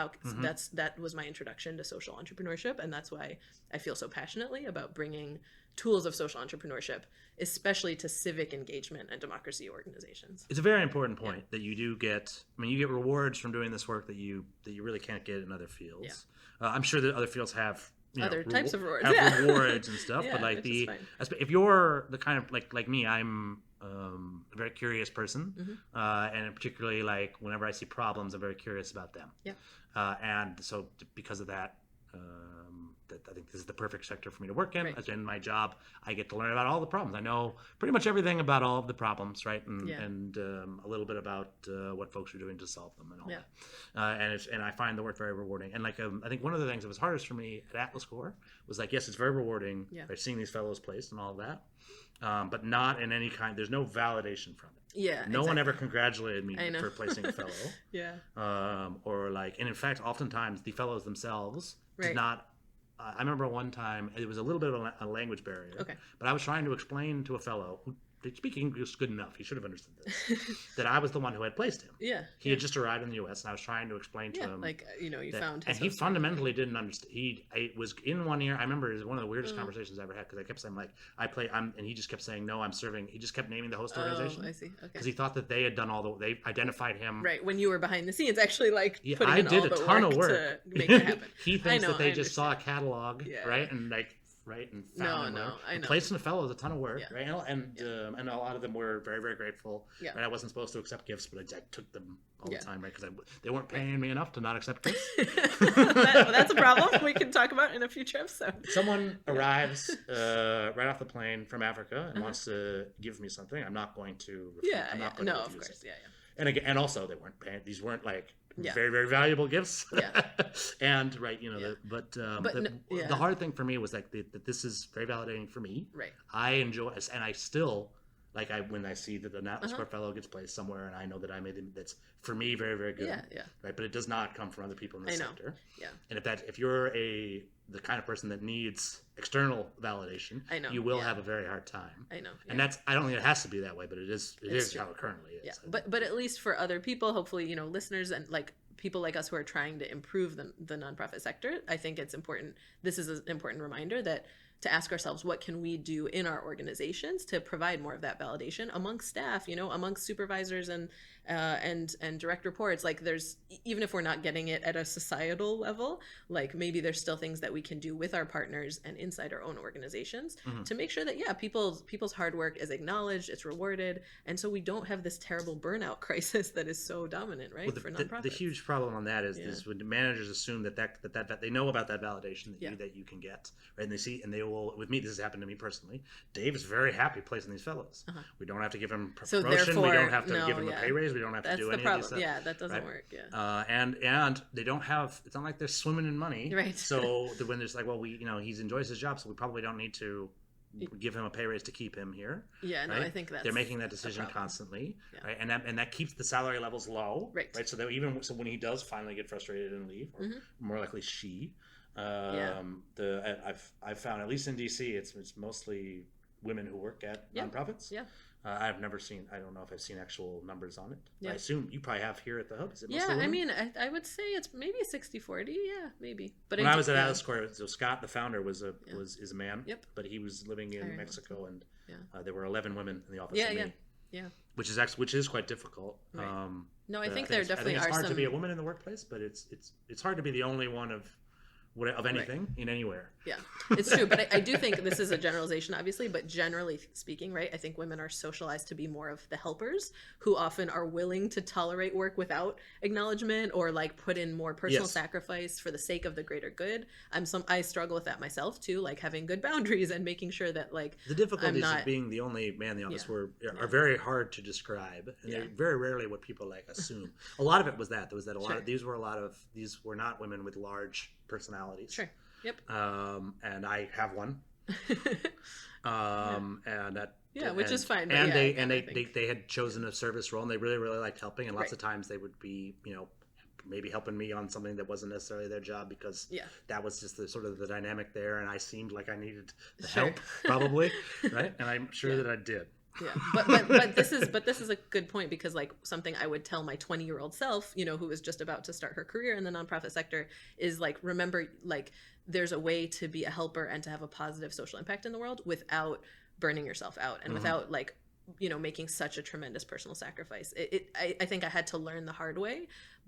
Speaker 2: that was my introduction to social entrepreneurship, and that's why I feel so passionately about bringing tools of social entrepreneurship, especially to civic engagement and democracy organizations.
Speaker 1: It's a very important point that you do get. I mean, you get rewards from doing this work that you really can't get in other fields. I'm sure that other fields have
Speaker 2: other types of rewards,
Speaker 1: rewards and stuff, but like if you're the kind of like me, I'm a very curious person, and particularly like whenever I see problems, I'm very curious about them. And so because of that, I think this is the perfect sector for me to work in. As in my job, I get to learn about all the problems. I know pretty much everything about all of the problems, right? And a little bit about what folks are doing to solve them and all that. And I find the work very rewarding. And like I think one of the things that was hardest for me at Atlas Corps was like, yes, it's very rewarding, right, seeing these fellows placed and all of that, but not in any kind. There's no validation from it. No one ever congratulated me for placing a fellow. Or like, and in fact, oftentimes the fellows themselves did not. I remember one time it was a little bit of a language barrier, but I was trying to explain to a fellow who did speak English good enough, he should have understood this, that I was the one who had placed him. He had just arrived in the U.S. and I was trying to explain to him,
Speaker 2: like you found his
Speaker 1: and he fundamentally didn't understand. It was in one ear. I remember it was one of the weirdest conversations I ever had because I kept saying like and he just kept saying no, I'm serving. He just kept naming the host organization.
Speaker 2: I see. Okay.
Speaker 1: Because he thought that they had done they identified him
Speaker 2: right when you were behind the scenes, actually like putting
Speaker 1: I
Speaker 2: in
Speaker 1: did
Speaker 2: all the
Speaker 1: a ton
Speaker 2: work
Speaker 1: of work
Speaker 2: to make it happen.
Speaker 1: He thinks that they just saw a catalog, right, and like. Right, and found
Speaker 2: I know.
Speaker 1: Placing a fellow is a ton of work, right? And a lot of them were very, very grateful. Right? I wasn't supposed to accept gifts, but I took them all the time, right? Because they weren't paying me enough to not accept gifts.
Speaker 2: That's a problem we can talk about in a future episode.
Speaker 1: Someone arrives right off the plane from Africa and wants to give me something. I'm not going to. I'm not going to refuse
Speaker 2: of course,
Speaker 1: it. And again, and also they weren't paying. These weren't like. Very, very valuable gifts. And right, the hard thing for me was like that this is very validating for me. Right. I enjoy it, and I still like when I see that the Atlas Corps fellow gets placed somewhere, and I know that I made it. That's for me very, very good. Right, but it does not come from other people in the sector. And if you're the kind of person that needs external validation, you will have a very hard time. And I don't think it has to be that way, but it is how it currently is.
Speaker 2: But at least for other people, hopefully, listeners and like people like us who are trying to improve the nonprofit sector, I think it's important. This is an important reminder that to ask ourselves, what can we do in our organizations to provide more of that validation amongst staff, amongst supervisors and direct reports. Like there's, even if we're not getting it at a societal level, like maybe there's still things that we can do with our partners and inside our own organizations to make sure that, people's hard work is acknowledged, it's rewarded. And so we don't have this terrible burnout crisis that is so dominant, right? For nonprofits.
Speaker 1: The huge problem on that is when managers assume that they know about that validation that you can get, right? And they see, and they will, with me, this has happened to me personally. Dave is very happy placing these fellows. We don't have to give him promotion. We don't have to give him a pay raise. We don't have to do any of these stuff.
Speaker 2: That doesn't work.
Speaker 1: And they don't have. It's not like they're swimming in money.
Speaker 2: Right.
Speaker 1: So when there's like, well, he enjoys his job, so we probably don't need to give him a pay raise to keep him here.
Speaker 2: I think
Speaker 1: they're making that decision constantly, right? And that keeps the salary levels low, right? So that when he does finally get frustrated and leave, or more likely she. I've found, at least in DC, it's mostly women who work at nonprofits.
Speaker 2: Yeah.
Speaker 1: I've never seen, I don't know if I've seen actual numbers on it.
Speaker 2: Yeah.
Speaker 1: I assume you probably have here at the Hub. Is it mostly
Speaker 2: Yeah,
Speaker 1: women?
Speaker 2: I mean, I would say it's maybe 60-40. Yeah, maybe. But
Speaker 1: when I was at Atlas Square, so Scott, the founder, is a man.
Speaker 2: Yep.
Speaker 1: But he was living in Mexico, and there were 11 women in the office.
Speaker 2: Yeah.
Speaker 1: Which is quite difficult.
Speaker 2: Right. No, I think
Speaker 1: there
Speaker 2: definitely
Speaker 1: it's
Speaker 2: are
Speaker 1: hard
Speaker 2: some...
Speaker 1: to be a woman in the workplace, but it's hard to be the only one of anything in anywhere.
Speaker 2: Yeah, it's true. But I do think this is a generalization, obviously, but generally speaking, right, I think women are socialized to be more of the helpers who often are willing to tolerate work without acknowledgement or like put in more personal sacrifice for the sake of the greater good. I struggle with that myself too, like having good boundaries and making sure that like
Speaker 1: the difficulties of being the only man in the office are very hard to describe, and they're very rarely what people like assume. A lot of it was that a lot of these were not women with large personalities.
Speaker 2: Sure. Yep.
Speaker 1: And I have one. And that
Speaker 2: which is fine.
Speaker 1: And they had chosen a service role, and they really, really liked helping. And lots of times they would be, maybe helping me on something that wasn't necessarily their job because that was just the sort of the dynamic there, and I seemed like I needed the help, probably, right? And I'm sure that I did.
Speaker 2: Yeah, but this is a good point, because like something I would tell my 20-year-old self, who is just about to start her career in the nonprofit sector, is like, remember, like there's a way to be a helper and to have a positive social impact in the world without burning yourself out and without like making such a tremendous personal sacrifice. I think I had to learn the hard way,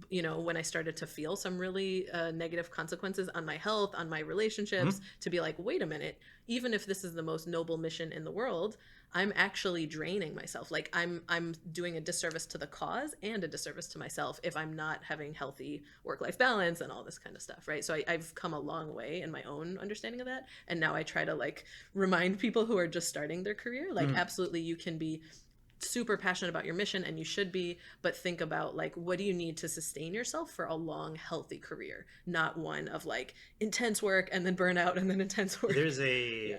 Speaker 2: when I started to feel some really negative consequences on my health, on my relationships, to be like, wait a minute, even if this is the most noble mission in the world, I'm actually draining myself. Like I'm doing a disservice to the cause and a disservice to myself if I'm not having healthy work-life balance and all this kind of stuff, right? So I've come a long way in my own understanding of that. And now I try to like remind people who are just starting their career, like absolutely you can be super passionate about your mission, and you should be, but think about like, what do you need to sustain yourself for a long, healthy career, not one of like intense work and then burnout and then intense work.
Speaker 1: There's a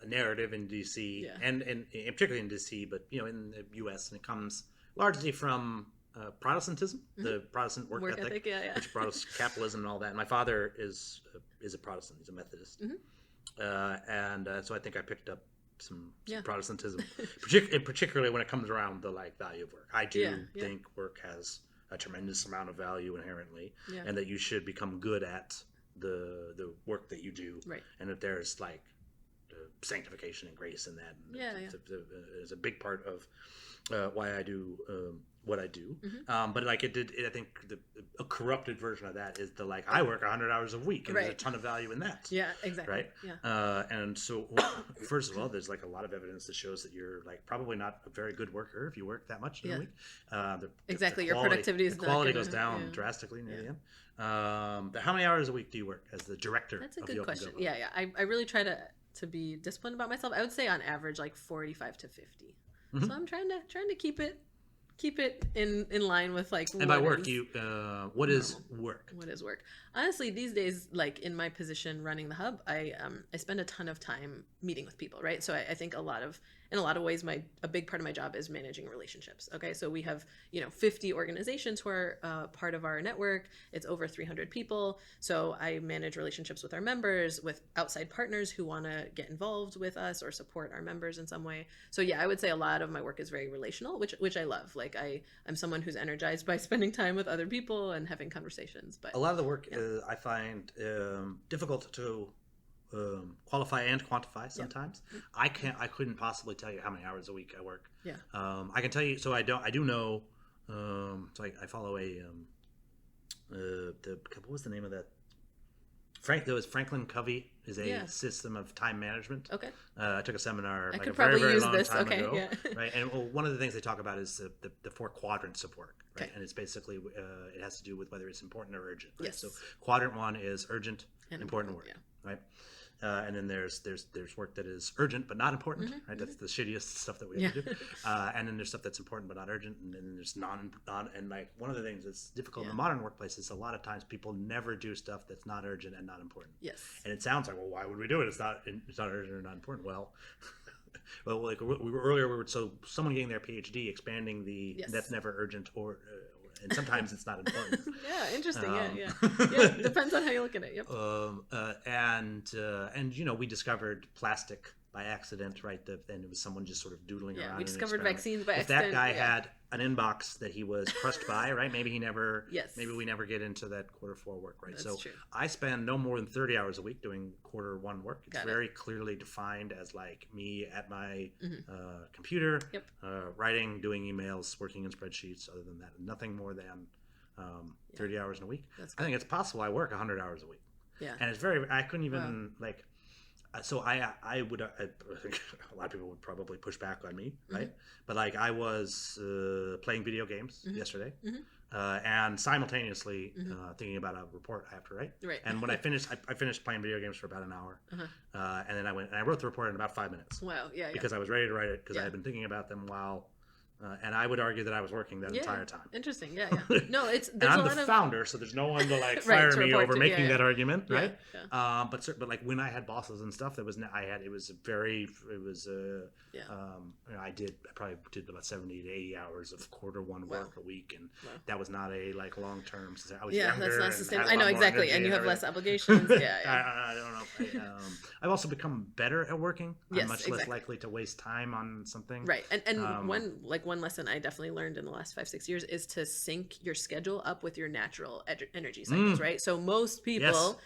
Speaker 1: narrative in DC and particularly in DC, but in the US, and it comes largely from Protestantism, the Protestant work ethic, which brought us capitalism and all that. And my father is a Protestant; he's a Methodist, and so I think I picked up some Protestantism, particularly when it comes around the like value of work. I do think work has a tremendous amount of value inherently, and that you should become good at the work that you do, and that there's like sanctification and grace in that. It's a big part of why I do what I do. But like I think a corrupted version of that is the like, I work 100 hours a week, and there's a ton of value in that.
Speaker 2: Yeah, exactly.
Speaker 1: Right. And so first of all, there's like a lot of evidence that shows that you're like probably not a very good worker if you work that much in a week.
Speaker 2: Your productivity is
Speaker 1: the quality goes down drastically near the end. How many hours a week do you work as the director?
Speaker 2: That's a good question. I really try to be disciplined about myself. I would say on average like 45 to 50. So I'm trying to keep it in line with like.
Speaker 1: And by work, what is work?
Speaker 2: What is work? Honestly, these days, like in my position running the hub, I spend a ton of time meeting with people, right? So I think in a lot of ways, a big part of my job is managing relationships. Okay, so we have 50 organizations who are part of our network. It's over 300 people. So I manage relationships with our members, with outside partners who want to get involved with us or support our members in some way. So I would say a lot of my work is very relational, which I love. Like I'm someone who's energized by spending time with other people and having conversations. But
Speaker 1: a lot of the work I find difficult to qualify and quantify sometimes. I couldn't possibly tell you how many hours a week I work. I can tell you, so I do know, so I follow what was the name of that? Franklin Covey is a system of time management. Okay. I took a seminar like a very, very long time ago. Right. And one of the things they talk about is the 4 quadrants of work. Right. Okay. And it's basically, it has to do with whether it's important or urgent. Right? Yes. So quadrant 1 is urgent and important work. Right. And then there's work that is urgent but not important, right? That's the shittiest stuff that we have to do. And then there's stuff that's important but not urgent, and then there's non and like one of the things that's difficult in the modern workplace is a lot of times people never do stuff that's not urgent and not important. Yes. And it sounds like, well, why would we do it? It's not urgent or not important. Well, like we were earlier, so someone getting their PhD expanding the that's never urgent or and sometimes it's not important.
Speaker 2: Yeah, interesting. Yeah.
Speaker 1: Um,
Speaker 2: Yeah, depends on how you look at it. Yep.
Speaker 1: And we discovered plastic by accident, right? And it was someone just sort of doodling around.
Speaker 2: Yeah,
Speaker 1: in
Speaker 2: we
Speaker 1: an
Speaker 2: discovered
Speaker 1: experiment.
Speaker 2: vaccines by
Speaker 1: If
Speaker 2: accident.
Speaker 1: that guy had an inbox that he was crushed by, right? Maybe he never.
Speaker 2: Yes.
Speaker 1: Maybe we never get into that Q4 work, right?
Speaker 2: That's
Speaker 1: So
Speaker 2: true.
Speaker 1: I spend no more than 30 hours a week doing Q1 work. It's
Speaker 2: Got it.
Speaker 1: very clearly defined as like me at my computer,
Speaker 2: Yep.
Speaker 1: writing, doing emails, working in spreadsheets. Other than that, nothing more than 30 hours in a week.
Speaker 2: That's
Speaker 1: I
Speaker 2: good.
Speaker 1: think it's possible I work 100 hours a week.
Speaker 2: Yeah.
Speaker 1: And it's I couldn't even so I would, I think a lot of people would probably push back on me, right? But like I was playing video games yesterday and simultaneously thinking about a report I have to write.
Speaker 2: Right.
Speaker 1: And when I finished playing video games for about an hour. And then I went and I wrote the report in about 5 minutes.
Speaker 2: Wow. Yeah.
Speaker 1: Because I was ready to write it because I
Speaker 2: Yeah.
Speaker 1: had been thinking about them while and I would argue that I was working that entire time.
Speaker 2: Interesting. Yeah. No, there's
Speaker 1: And I'm
Speaker 2: a
Speaker 1: the
Speaker 2: lot of
Speaker 1: founder, so there's no one to like
Speaker 2: Right,
Speaker 1: fire
Speaker 2: to
Speaker 1: me
Speaker 2: report
Speaker 1: over
Speaker 2: to.
Speaker 1: making
Speaker 2: Yeah,
Speaker 1: that argument,
Speaker 2: Yeah,
Speaker 1: right?
Speaker 2: yeah.
Speaker 1: But like when I had bosses and stuff, it was I probably did about 70 to 80 hours of Q1 work a week, and that was not a like long term. I was younger
Speaker 2: that's not
Speaker 1: and
Speaker 2: sustainable.
Speaker 1: had a
Speaker 2: I know
Speaker 1: lot more
Speaker 2: exactly,
Speaker 1: energy
Speaker 2: and you have less
Speaker 1: everything.
Speaker 2: obligations. Yeah.
Speaker 1: I don't know. I've also become better at working.
Speaker 2: Yes,
Speaker 1: I'm much less
Speaker 2: exactly.
Speaker 1: likely to waste time on something.
Speaker 2: Right. And one lesson I definitely learned in the last 5-6 years is to sync your schedule up with your natural energy cycles, right? So most people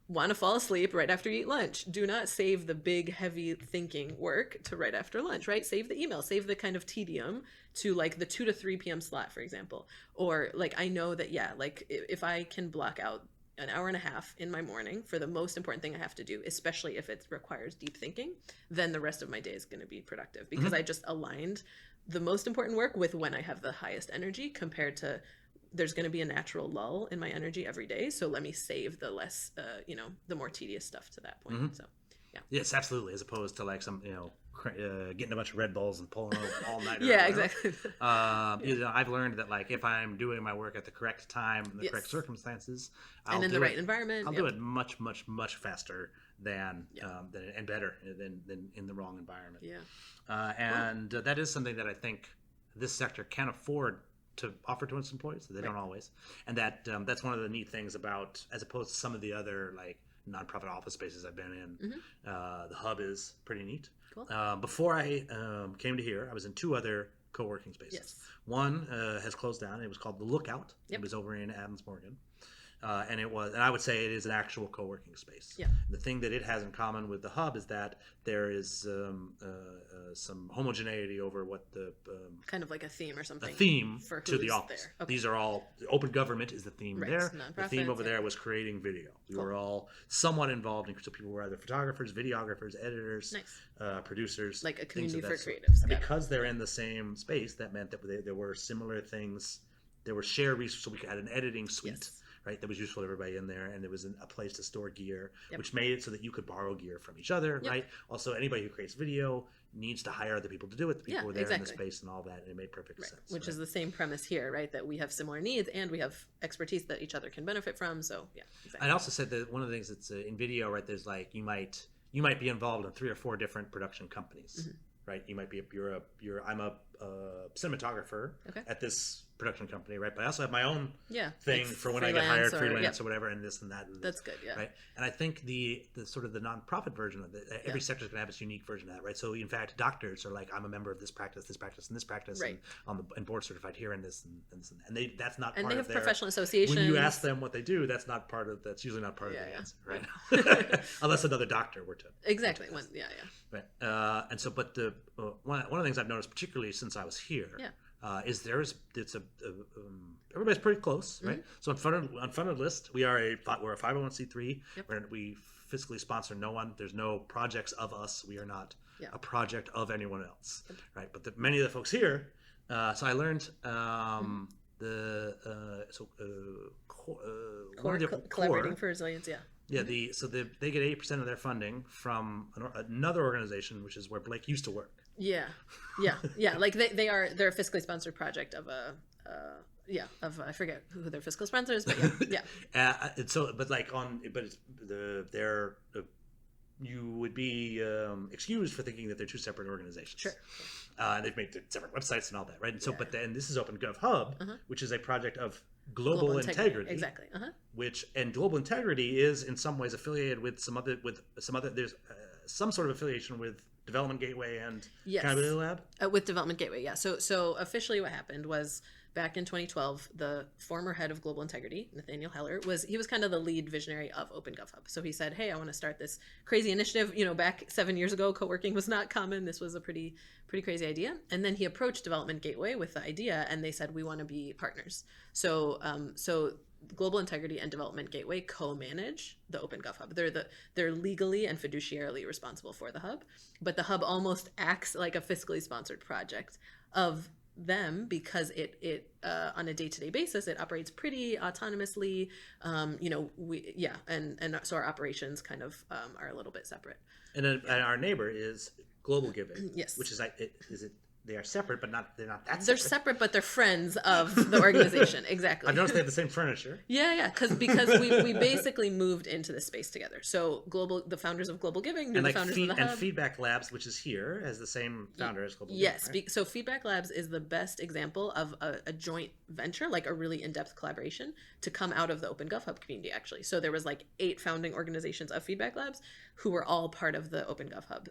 Speaker 2: want to fall asleep right after you eat lunch. Do not save the big, heavy thinking work to right after lunch, right? Save the email, save the kind of tedium to like the 2 to 3 p.m. slot, for example. Or like, I know that, like if I can block out an hour and a half in my morning for the most important thing I have to do, especially if it requires deep thinking, then the rest of my day is going to be productive because I just aligned the most important work with when I have the highest energy compared to there's going to be a natural lull in my energy every day. So let me save the less, the more tedious stuff to that point. So, yeah.
Speaker 1: Yes, absolutely. As opposed to like some, getting a bunch of Red Bulls and pulling all night.
Speaker 2: Yeah, exactly.
Speaker 1: I've learned that like if I'm doing my work at the correct time in the correct circumstances,
Speaker 2: and in the right environment,
Speaker 1: I'll do it much, much, much faster than and better than in the wrong environment.
Speaker 2: Yeah.
Speaker 1: And that is something that I think this sector can afford to offer to its employees. They don't always, and that's one of the neat things about, as opposed to some of the other like nonprofit office spaces I've been in. The hub is pretty neat.
Speaker 2: Cool.
Speaker 1: Before I came to here, I was in 2 other co-working spaces.
Speaker 2: Yes.
Speaker 1: One has closed down. It was called The Lookout. It was over in Adams Morgan. And I would say it is an actual co-working space.
Speaker 2: Yeah.
Speaker 1: The thing that it has in common with the hub is that there is some homogeneity over what the
Speaker 2: kind of like a theme or something.
Speaker 1: a theme
Speaker 2: for
Speaker 1: to the
Speaker 2: who's
Speaker 1: office.
Speaker 2: there. Okay.
Speaker 1: These are all open government is the theme
Speaker 2: Right,
Speaker 1: there. The theme
Speaker 2: nonprofits,
Speaker 1: over there was creating video. We
Speaker 2: Cool.
Speaker 1: were all somewhat involved in, so people were either photographers, videographers, editors,
Speaker 2: Nice.
Speaker 1: Producers,
Speaker 2: Like a
Speaker 1: things
Speaker 2: community
Speaker 1: of
Speaker 2: for
Speaker 1: that sort.
Speaker 2: creatives.
Speaker 1: And
Speaker 2: Got it.
Speaker 1: because they're in the same space, that meant that there were similar things. There were shared resources, so we had an editing suite.
Speaker 2: Yes.
Speaker 1: Right, that was useful to everybody in there, and there was a place to store gear,
Speaker 2: Yep.
Speaker 1: which made it so that you could borrow gear from each other.
Speaker 2: Yep.
Speaker 1: Right. Also, anybody who creates video needs to hire other people to do it. The people
Speaker 2: Yeah,
Speaker 1: were there in the
Speaker 2: exactly.
Speaker 1: space and all that, and it made perfect
Speaker 2: Right.
Speaker 1: sense.
Speaker 2: Which
Speaker 1: right?
Speaker 2: is the same premise here, right? That we have similar needs and we have expertise that each other can benefit from. So yeah, exactly.
Speaker 1: I also said that one of the things that's in video, right? There's like you might be involved in 3 or 4 different production companies, right? You might be I'm a cinematographer at this production company, right? But I also have my own thing
Speaker 2: like
Speaker 1: for when I get hired, freelance
Speaker 2: yep.
Speaker 1: or whatever, and this and that. And
Speaker 2: That's good, yeah.
Speaker 1: Right. And I think the sort of the nonprofit version of it, every sector is going to have its unique version of that, right? So in fact, doctors are like, I'm a member of this practice, and this practice,
Speaker 2: Right.
Speaker 1: and board certified here and this and this, and that's not
Speaker 2: And
Speaker 1: part
Speaker 2: they
Speaker 1: of
Speaker 2: have
Speaker 1: their
Speaker 2: professional associations.
Speaker 1: When you ask them what they do, that's usually not part of the answer, right? Unless another doctor were to.
Speaker 2: Exactly.
Speaker 1: to ask.
Speaker 2: Yeah.
Speaker 1: Right. And so, but the one of the things I've noticed, particularly since I was here, is everybody's pretty close, right? So Unfunded List, we're a 501c3.
Speaker 2: Yep.
Speaker 1: We fiscally sponsor no one. There's no projects of us. We are not
Speaker 2: Yeah.
Speaker 1: a project of anyone else, right? But many of the folks here. So I learned
Speaker 2: Collaborating for resilience. Yeah.
Speaker 1: Yeah, they get 80% of their funding from another organization, which is where Blake used to work.
Speaker 2: Yeah. Like they're a fiscally sponsored project of I forget who their fiscal sponsor is, but yeah.
Speaker 1: They're you would be excused for thinking that they're two separate organizations.
Speaker 2: Sure.
Speaker 1: They've made separate websites and all that, right? And so,
Speaker 2: Yeah.
Speaker 1: but then this is OpenGov Hub, which is a project of
Speaker 2: Global
Speaker 1: integrity.
Speaker 2: Exactly.
Speaker 1: And global integrity is in some ways affiliated with some other. There's some sort of affiliation with Development Gateway and Accountability Lab.
Speaker 2: With Development Gateway, yeah. So officially, what happened was, back in 2012, the former head of Global Integrity, Nathaniel Heller, was kind of the lead visionary of OpenGov Hub. So he said, hey, I want to start this crazy initiative. Back 7 years ago, co-working was not common. This was a pretty crazy idea. And then he approached Development Gateway with the idea, and they said, we want to be partners. So Global Integrity and Development Gateway co-manage the OpenGov Hub. They're legally and fiduciarily responsible for the hub, but the hub almost acts like a fiscally sponsored project of them, because it on a day-to-day basis it operates pretty autonomously. So our operations kind of are a little bit separate.
Speaker 1: And then our neighbor is Global Giving,
Speaker 2: yes,
Speaker 1: which is they are separate, but they're not that separate.
Speaker 2: They're separate, but they're friends of the organization. Exactly.
Speaker 1: I've noticed they have the same furniture.
Speaker 2: Yeah, because we basically moved into this space together. So the founders of Global Giving, the founders of the Hub.
Speaker 1: And Feedback Labs, which is here, has the same founder as Global
Speaker 2: Giving. Yes,
Speaker 1: right?
Speaker 2: So Feedback Labs is the best example of a joint venture, like a really in-depth collaboration to come out of the OpenGov Hub community, actually. So there was 8 founding organizations of Feedback Labs who were all part of the OpenGov Hub.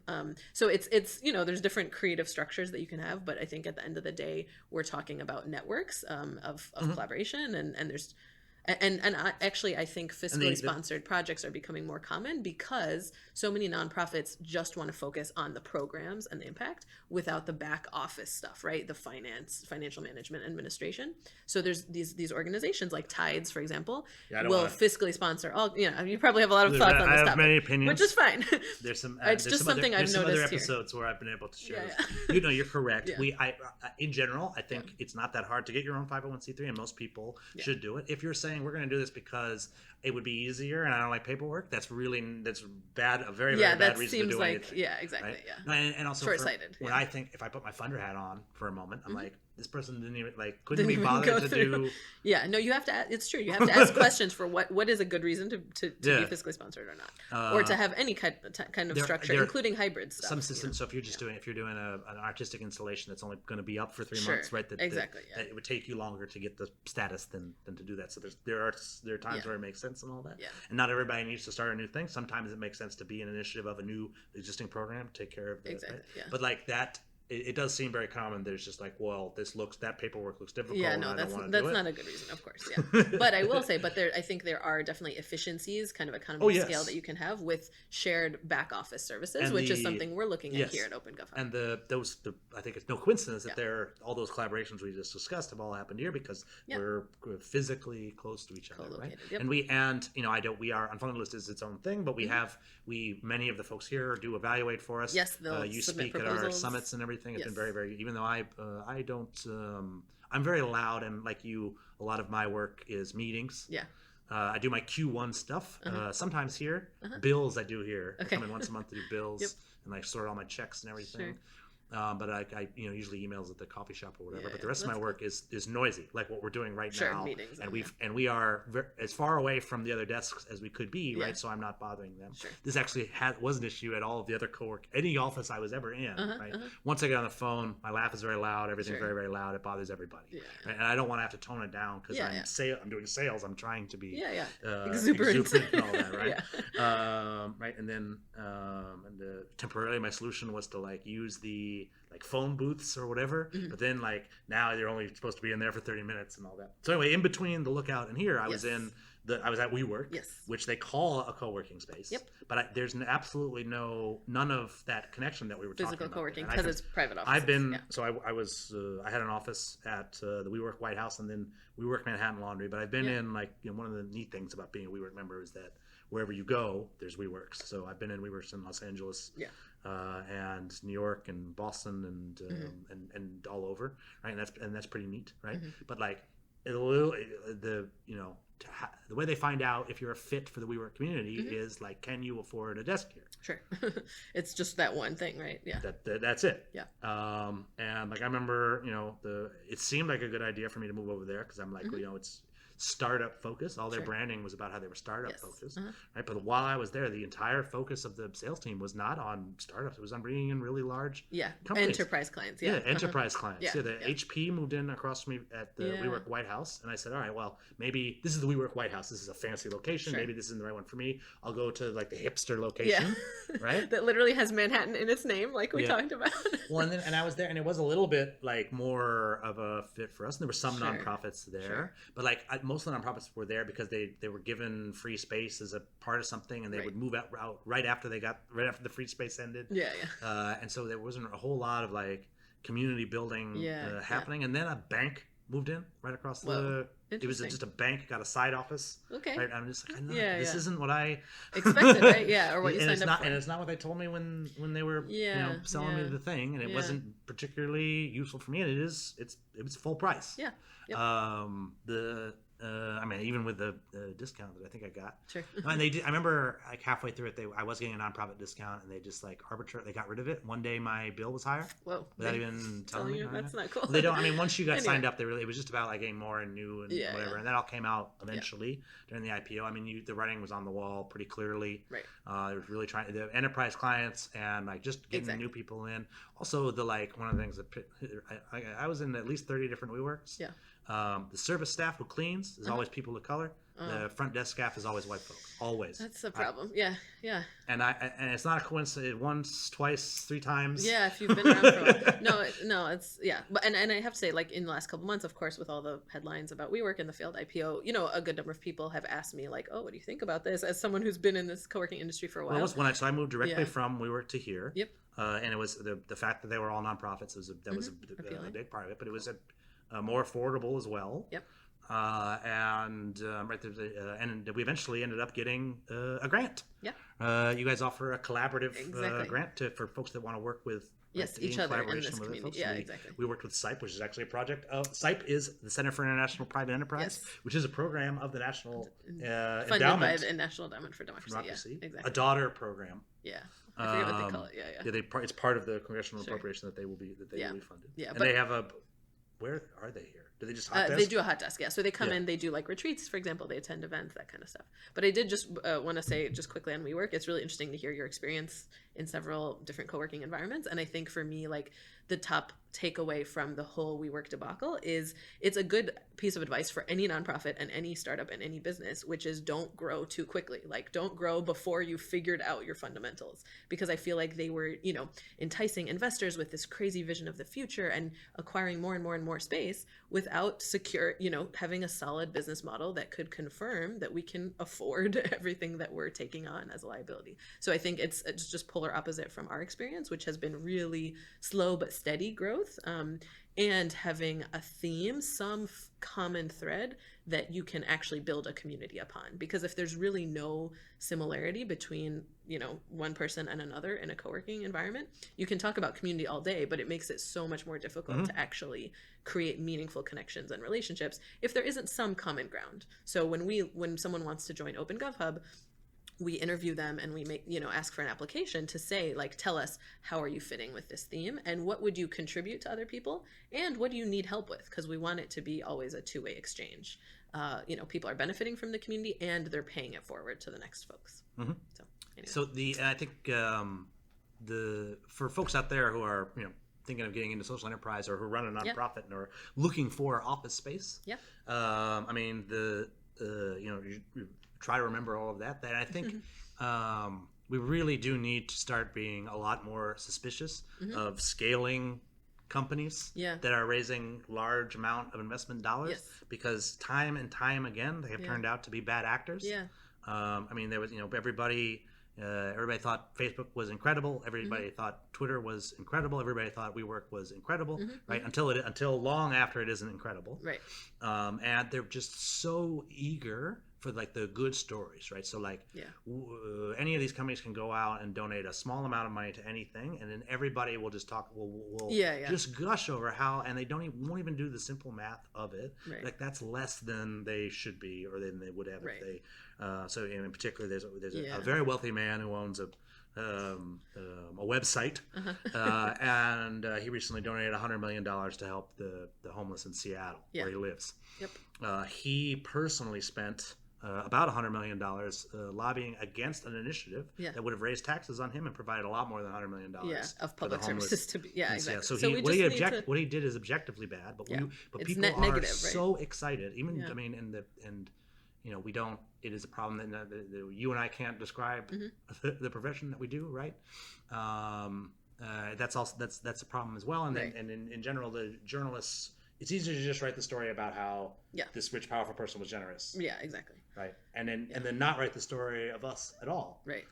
Speaker 2: So it's there's different creative structures that you can have, but I think at the end of the day, we're talking about networks of collaboration, and there's I think fiscally sponsored projects are becoming more common because so many nonprofits just want to focus on the programs and the impact without the back office stuff, right? The financial management, administration. So there's these organizations like Tides, for example, will fiscally sponsor all. You probably have a lot of thoughts on this topic. I have
Speaker 1: many opinions,
Speaker 2: which is fine.
Speaker 1: There's some.
Speaker 2: It's just something I've noticed here.
Speaker 1: There's some other episodes where I've been able to share. Yeah. You're correct. Yeah. In general, I think it's not that hard to get your own 501c3, and most people should do it. If you're saying we're going to do this because it would be easier and I don't like paperwork, that's bad. A very bad reason to do anything.
Speaker 2: Yeah, exactly. Right?
Speaker 1: Yeah, and also
Speaker 2: short-sighted.
Speaker 1: When I think, if I put my funder hat on for a moment, I'm like, this person couldn't be bothered to do.
Speaker 2: Yeah, no, you have to. It's true. You have to ask questions for what is a good reason to be fiscally sponsored or not, or to have any kind of structure, including hybrid stuff.
Speaker 1: Some systems. So if you're doing an artistic installation that's only going to be up for 3 months, right?
Speaker 2: Exactly.
Speaker 1: That it would take you longer to get the status than to do that. So there are times where it makes sense and all that.
Speaker 2: Yeah.
Speaker 1: And not everybody needs to start a new thing. Sometimes it makes sense to be an initiative of a new existing program, take care of the
Speaker 2: exactly.
Speaker 1: Right?
Speaker 2: Yeah.
Speaker 1: But that. It does seem very common. There's just that paperwork looks difficult.
Speaker 2: Yeah, no, that's not a good reason, of course. Yeah, but I will say, I think there are definitely efficiencies, kind of economy of scale that you can have with shared back office services, which is something we're looking at here at OpenGov Hub.
Speaker 1: And I think it's no coincidence that all those collaborations we just discussed have all happened here because we're physically close to each other, right?
Speaker 2: Yep.
Speaker 1: And we are Unfunded List is its own thing, but many of the folks here do evaluate for us.
Speaker 2: Yes, they'll
Speaker 1: you
Speaker 2: submit
Speaker 1: speak
Speaker 2: proposals.
Speaker 1: at our summits and everything. It's been very, very, even though I don't, I'm very loud, and like you, a lot of my work is meetings.
Speaker 2: Yeah.
Speaker 1: I do my Q1 stuff, sometimes here. Bills I do here. Okay. I come in once a month to do bills and I sort all my checks and everything.
Speaker 2: Sure.
Speaker 1: But I usually emails at the coffee shop or whatever. But the rest of my work is noisy, like what we're doing right now.
Speaker 2: Meetings.
Speaker 1: And we are as far away from the other desks as we could be, right? So I'm not bothering them.
Speaker 2: Sure.
Speaker 1: This actually was an issue at all of the other any office I was ever in, right? Once I get on the phone, my laugh is very loud. Everything's very, very loud. It bothers everybody. Yeah. Right? And I don't want to have to tone it down because I'm doing sales. I'm trying to be exuberant and all that, right? Right. And then temporarily my solution was to use the phone booths or whatever, but then now you're only supposed to be in there for 30 minutes and all that. So anyway, in between the Lookout and here, I was at WeWork, which they call a co-working space. Yep. But there's absolutely none of that connection that we were talking about.
Speaker 2: Physical co-working because it's private offices.
Speaker 1: I had an office at the WeWork White House and then WeWork Manhattan Laundry, but I've been in one of the neat things about being a WeWork member is that wherever you go, there's WeWorks. So I've been in WeWorks in Los Angeles. Yeah. And New York and Boston and all over, right? And that's pretty neat, right? But the way they find out if you're a fit for the WeWork community is can you afford a desk here?
Speaker 2: Sure. It's just that one thing, right? Yeah.
Speaker 1: That's it.
Speaker 2: Yeah.
Speaker 1: And I remember, it seemed like a good idea for me to move over there because I'm it's startup focused. All their
Speaker 2: Sure.
Speaker 1: branding was about how they were startup
Speaker 2: Yes.
Speaker 1: focused,
Speaker 2: Uh-huh.
Speaker 1: right? But while I was there, the entire focus of the sales team was not on startups. It was on bringing in really large
Speaker 2: Yeah.
Speaker 1: companies.
Speaker 2: Enterprise clients.
Speaker 1: Yeah,
Speaker 2: Yeah.
Speaker 1: enterprise clients.
Speaker 2: Yeah,
Speaker 1: Yeah, the
Speaker 2: yeah.
Speaker 1: HP moved in across from me at the
Speaker 2: Yeah.
Speaker 1: WeWork White House, and I said, all right, well, maybe this is the WeWork White House. This is a fancy location.
Speaker 2: Sure.
Speaker 1: Maybe this isn't the right one for me. I'll go to like the hipster location, right?
Speaker 2: That literally has Manhattan in its name, like we
Speaker 1: Yeah.
Speaker 2: talked about.
Speaker 1: Well, and I was there, and it was a little bit like more of a fit for us. And there were some
Speaker 2: Sure.
Speaker 1: nonprofits there,
Speaker 2: Sure.
Speaker 1: but like most of the nonprofits were there because they were given free space as a part of something, and they
Speaker 2: Right.
Speaker 1: would move out right after the free space ended.
Speaker 2: Yeah.
Speaker 1: And so there wasn't a whole lot of like community building
Speaker 2: Yeah.
Speaker 1: happening. And then a bank moved in right across
Speaker 2: Whoa.
Speaker 1: it was
Speaker 2: Interesting.
Speaker 1: just a bank, got a side office.
Speaker 2: Okay.
Speaker 1: Right? I'm just like, this
Speaker 2: Yeah.
Speaker 1: isn't what I
Speaker 2: Expected, right? Yeah, or what you
Speaker 1: and
Speaker 2: signed
Speaker 1: it's
Speaker 2: up
Speaker 1: not,
Speaker 2: for.
Speaker 1: And it's not what they told me when they were
Speaker 2: Yeah,
Speaker 1: selling me
Speaker 2: yeah.
Speaker 1: the thing, and it
Speaker 2: Yeah.
Speaker 1: wasn't particularly useful for me. And it was full price.
Speaker 2: Yeah. Yep.
Speaker 1: I mean, even with the discount that I think I got.
Speaker 2: Sure.
Speaker 1: And they did. I remember like halfway through it, I was getting a nonprofit discount, and they just like they got rid of it. One day, my bill was higher
Speaker 2: Whoa.
Speaker 1: without
Speaker 2: They-
Speaker 1: even telling me.
Speaker 2: you. That's not cool.
Speaker 1: They don't. I mean, once you got
Speaker 2: Anyway.
Speaker 1: signed up, it was just about like getting more and new and
Speaker 2: Yeah,
Speaker 1: whatever,
Speaker 2: yeah.
Speaker 1: and that all came out eventually during the IPO. I mean, the writing was on the wall pretty clearly.
Speaker 2: Right.
Speaker 1: It was really trying the enterprise clients and like just getting
Speaker 2: Exactly.
Speaker 1: new people in. Also, one of the things that I was in at least 30 different WeWorks.
Speaker 2: Yeah.
Speaker 1: The service staff who cleans is always people of color. The front desk staff is always white folks. Always.
Speaker 2: That's the problem. Yeah.
Speaker 1: And it's not a coincidence. Once, twice, 3 times.
Speaker 2: Yeah, if you've been around for a while. No, it's But and I have to say, like in the last couple months, of course, with all the headlines about WeWork and the failed IPO, a good number of people have asked me like, oh, what do you think about this? As someone who's been in this co-working industry for a while.
Speaker 1: Well, it was so I moved directly
Speaker 2: Yeah.
Speaker 1: from WeWork to here.
Speaker 2: Yep.
Speaker 1: And it was the fact that they were all nonprofits was a
Speaker 2: Appealing.
Speaker 1: big part of it, but it was more affordable as well.
Speaker 2: Yep.
Speaker 1: And we eventually ended up getting a grant.
Speaker 2: Yeah.
Speaker 1: You guys offer a collaborative
Speaker 2: Exactly.
Speaker 1: grant for folks that want to work with
Speaker 2: Yes,
Speaker 1: in
Speaker 2: each other in
Speaker 1: collaboration
Speaker 2: this
Speaker 1: with other
Speaker 2: community.
Speaker 1: folks.
Speaker 2: Yeah,
Speaker 1: we,
Speaker 2: exactly.
Speaker 1: We worked with SIPE, which is actually a project of SIPE is the Center for International Private Enterprise,
Speaker 2: Yes.
Speaker 1: which is a program of the National
Speaker 2: Funded
Speaker 1: Endowment
Speaker 2: by the National Endowment for Democracy. Yeah, exactly.
Speaker 1: a daughter program.
Speaker 2: Yeah. I forget what they call it. Yeah.
Speaker 1: It's part of the congressional
Speaker 2: Sure.
Speaker 1: appropriation that they will be funded.
Speaker 2: Yeah,
Speaker 1: and
Speaker 2: but-
Speaker 1: they have where are they here? Do they just hot desk?
Speaker 2: They do a hot desk, yeah. So they come
Speaker 1: Yeah.
Speaker 2: in, they do like retreats, for example, they attend events, that kind of stuff. But I did just want to say just quickly on WeWork, it's really interesting to hear your experience in several different co-working environments. And I think for me, like the top takeaway from the whole WeWork debacle is it's a good piece of advice for any nonprofit and any startup and any business, which is don't grow too quickly. Like don't grow before you figured out your fundamentals, because I feel like they were, enticing investors with this crazy vision of the future and acquiring more and more and more space without secure, having a solid business model that could confirm that we can afford everything that we're taking on as a liability. So I think it's just polar opposite from our experience, which has been really slow but steady growth, and having a theme, some common thread that you can actually build a community upon. Because if there's really no similarity between, one person and another in a co-working environment, you can talk about community all day, but it makes it so much more difficult to actually create meaningful connections and relationships if there isn't some common ground. So when someone wants to join OpenGov Hub, we interview them and we make, ask for an application to say, like, tell us, how are you fitting with this theme? And what would you contribute to other people? And what do you need help with? Because we want it to be always a two-way exchange. People are benefiting from the community and they're paying it forward to the next folks.
Speaker 1: Mm-hmm.
Speaker 2: So, anyway.
Speaker 1: So I think for folks out there who are, thinking of getting into social enterprise or who run a nonprofit and are looking for office space.
Speaker 2: Yeah.
Speaker 1: I mean, you try to remember all of that. That I think we really do need to start being a lot more suspicious of scaling companies that are raising large amount of investment dollars, because time and time again they have turned out to be bad actors. I mean, there was everybody thought Facebook was incredible. Everybody thought Twitter was incredible. Everybody thought WeWork was incredible, right? Until long after it isn't incredible,
Speaker 2: right?
Speaker 1: And they're just so eager for like the good stories, right? So like any of these companies can go out and donate a small amount of money to anything, and then everybody will just talk, will just gush over how, and they won't even do the simple math of it.
Speaker 2: Right.
Speaker 1: Like that's less than they should be, or than they would have if they. So in particular, there's a very wealthy man who owns a a website, and he recently donated $100 million to help the homeless in Seattle, where he lives.
Speaker 2: Yep.
Speaker 1: He personally spent about $100 million lobbying against an initiative that would have raised taxes on him and provided a lot more than $100 million.
Speaker 2: Of public services to be. Yeah, exactly.
Speaker 1: So what he did is objectively bad, but people are
Speaker 2: negative,
Speaker 1: so excited. Even I mean, and we don't. It is a problem that you and I can't describe the profession that we do, right? That's a problem as well. And and in general, the journalists. It's easier to just write the story about how this rich, powerful person was generous.
Speaker 2: Yeah, exactly.
Speaker 1: Right, and then not write the story of us at all.
Speaker 2: Right.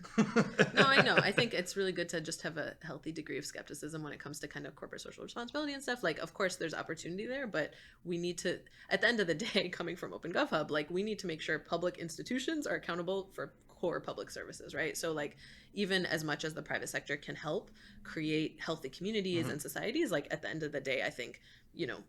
Speaker 2: No, I know. I think it's really good to just have a healthy degree of skepticism when it comes to kind of corporate social responsibility and stuff. Like, of course, there's opportunity there, but we need to, at the end of the day, coming from OpenGov Hub, like, we need to make sure public institutions are accountable for core public services, right? So, like, even as much as the private sector can help create healthy communities and societies, like, at the end of the day, I think,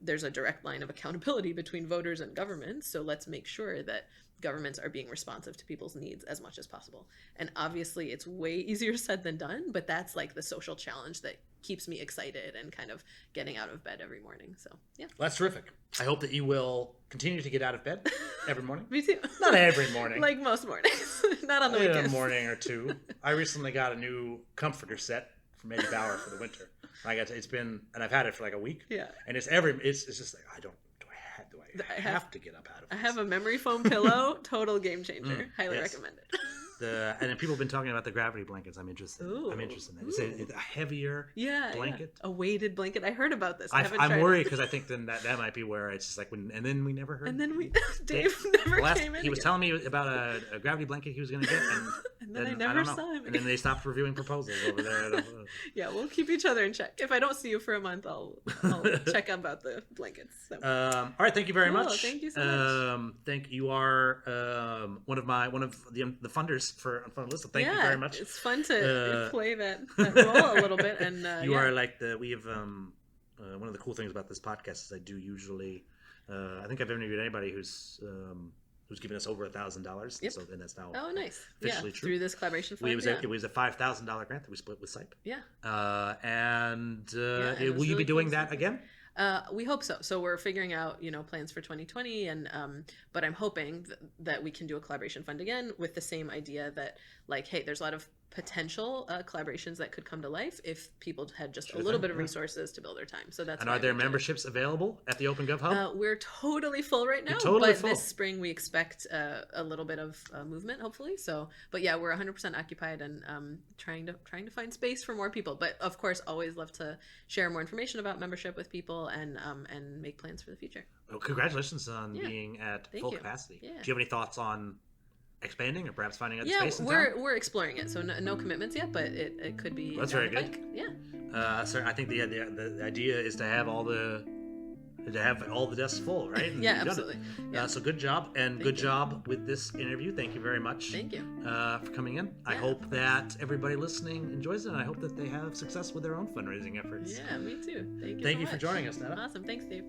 Speaker 2: there's a direct line of accountability between voters and governments. So let's make sure that governments are being responsive to people's needs as much as possible. And obviously it's way easier said than done, but that's like the social challenge that keeps me excited and kind of getting out of bed every morning. So yeah.
Speaker 1: Well, that's terrific. I hope that you will continue to get out of bed every morning.
Speaker 2: Me too.
Speaker 1: Not every morning.
Speaker 2: Like most mornings. Not on the weekends.
Speaker 1: A morning or two. I recently got a new comforter set from Eddie Bauer for the winter. It's been, and I've had it for like a week.
Speaker 2: Yeah.
Speaker 1: And it's just like, do I have to get up out of this?
Speaker 2: I have a memory foam pillow, total game changer. Highly recommend it.
Speaker 1: And then people have been talking about the gravity blankets. I'm interested.
Speaker 2: Ooh.
Speaker 1: I'm interested in that. It's a heavier blanket.
Speaker 2: A weighted blanket. I heard about this.
Speaker 1: I'm worried because I think then that might be where it's just like and then we never heard.
Speaker 2: And then Dave never came in.
Speaker 1: He was telling me about a gravity blanket he was going to get,
Speaker 2: and then I never saw him.
Speaker 1: And then they stopped reviewing proposals over there.
Speaker 2: Yeah, we'll keep each other in check. If I don't see you for a month, I'll check about the blankets. So.
Speaker 1: All right, thank you very much.
Speaker 2: Thank you so much.
Speaker 1: Thank you are one of the funders for Unfunded List. So thank you very much.
Speaker 2: It's fun to play that role a little bit. And
Speaker 1: you are like we have one of the cool things about this podcast is I do usually I think I've interviewed anybody who's given us over $1,000.
Speaker 2: Yep.
Speaker 1: So and that's now
Speaker 2: nice.
Speaker 1: officially true.
Speaker 2: Through this collaboration fund.
Speaker 1: It was a $5,000 grant that we split with SIPE.
Speaker 2: Yeah.
Speaker 1: Will you be doing that again?
Speaker 2: We hope so. So we're figuring out, plans for 2020, and but I'm hoping that we can do a collaboration fund again with the same idea that, like, hey, there's a lot of potential collaborations that could come to life if people had just a little bit of resources to build their time. So that's.
Speaker 1: And are there memberships available at the OpenGov Hub?
Speaker 2: We're totally full right now, this spring we expect a little bit of movement, hopefully. So, but yeah, we're 100% occupied and trying to find space for more people. But of course, always love to share more information about membership with people and make plans for the future.
Speaker 1: Well, congratulations on being at full capacity.
Speaker 2: Yeah.
Speaker 1: Do you have any thoughts on expanding or perhaps finding other space in town?
Speaker 2: Yeah, we're exploring it, so no commitments yet, but it could be.
Speaker 1: That's very good.
Speaker 2: Yeah.
Speaker 1: So I think the idea is to have all the desks full, right? And
Speaker 2: absolutely. Yeah.
Speaker 1: So good job, and good job with this interview. Thank you very much.
Speaker 2: Thank you
Speaker 1: for coming in. I hope that everybody listening enjoys it, and I hope that they have success with their own fundraising efforts.
Speaker 2: Yeah, me too.
Speaker 1: Thank you for joining us, Nada.
Speaker 2: Awesome. Thanks, Dave.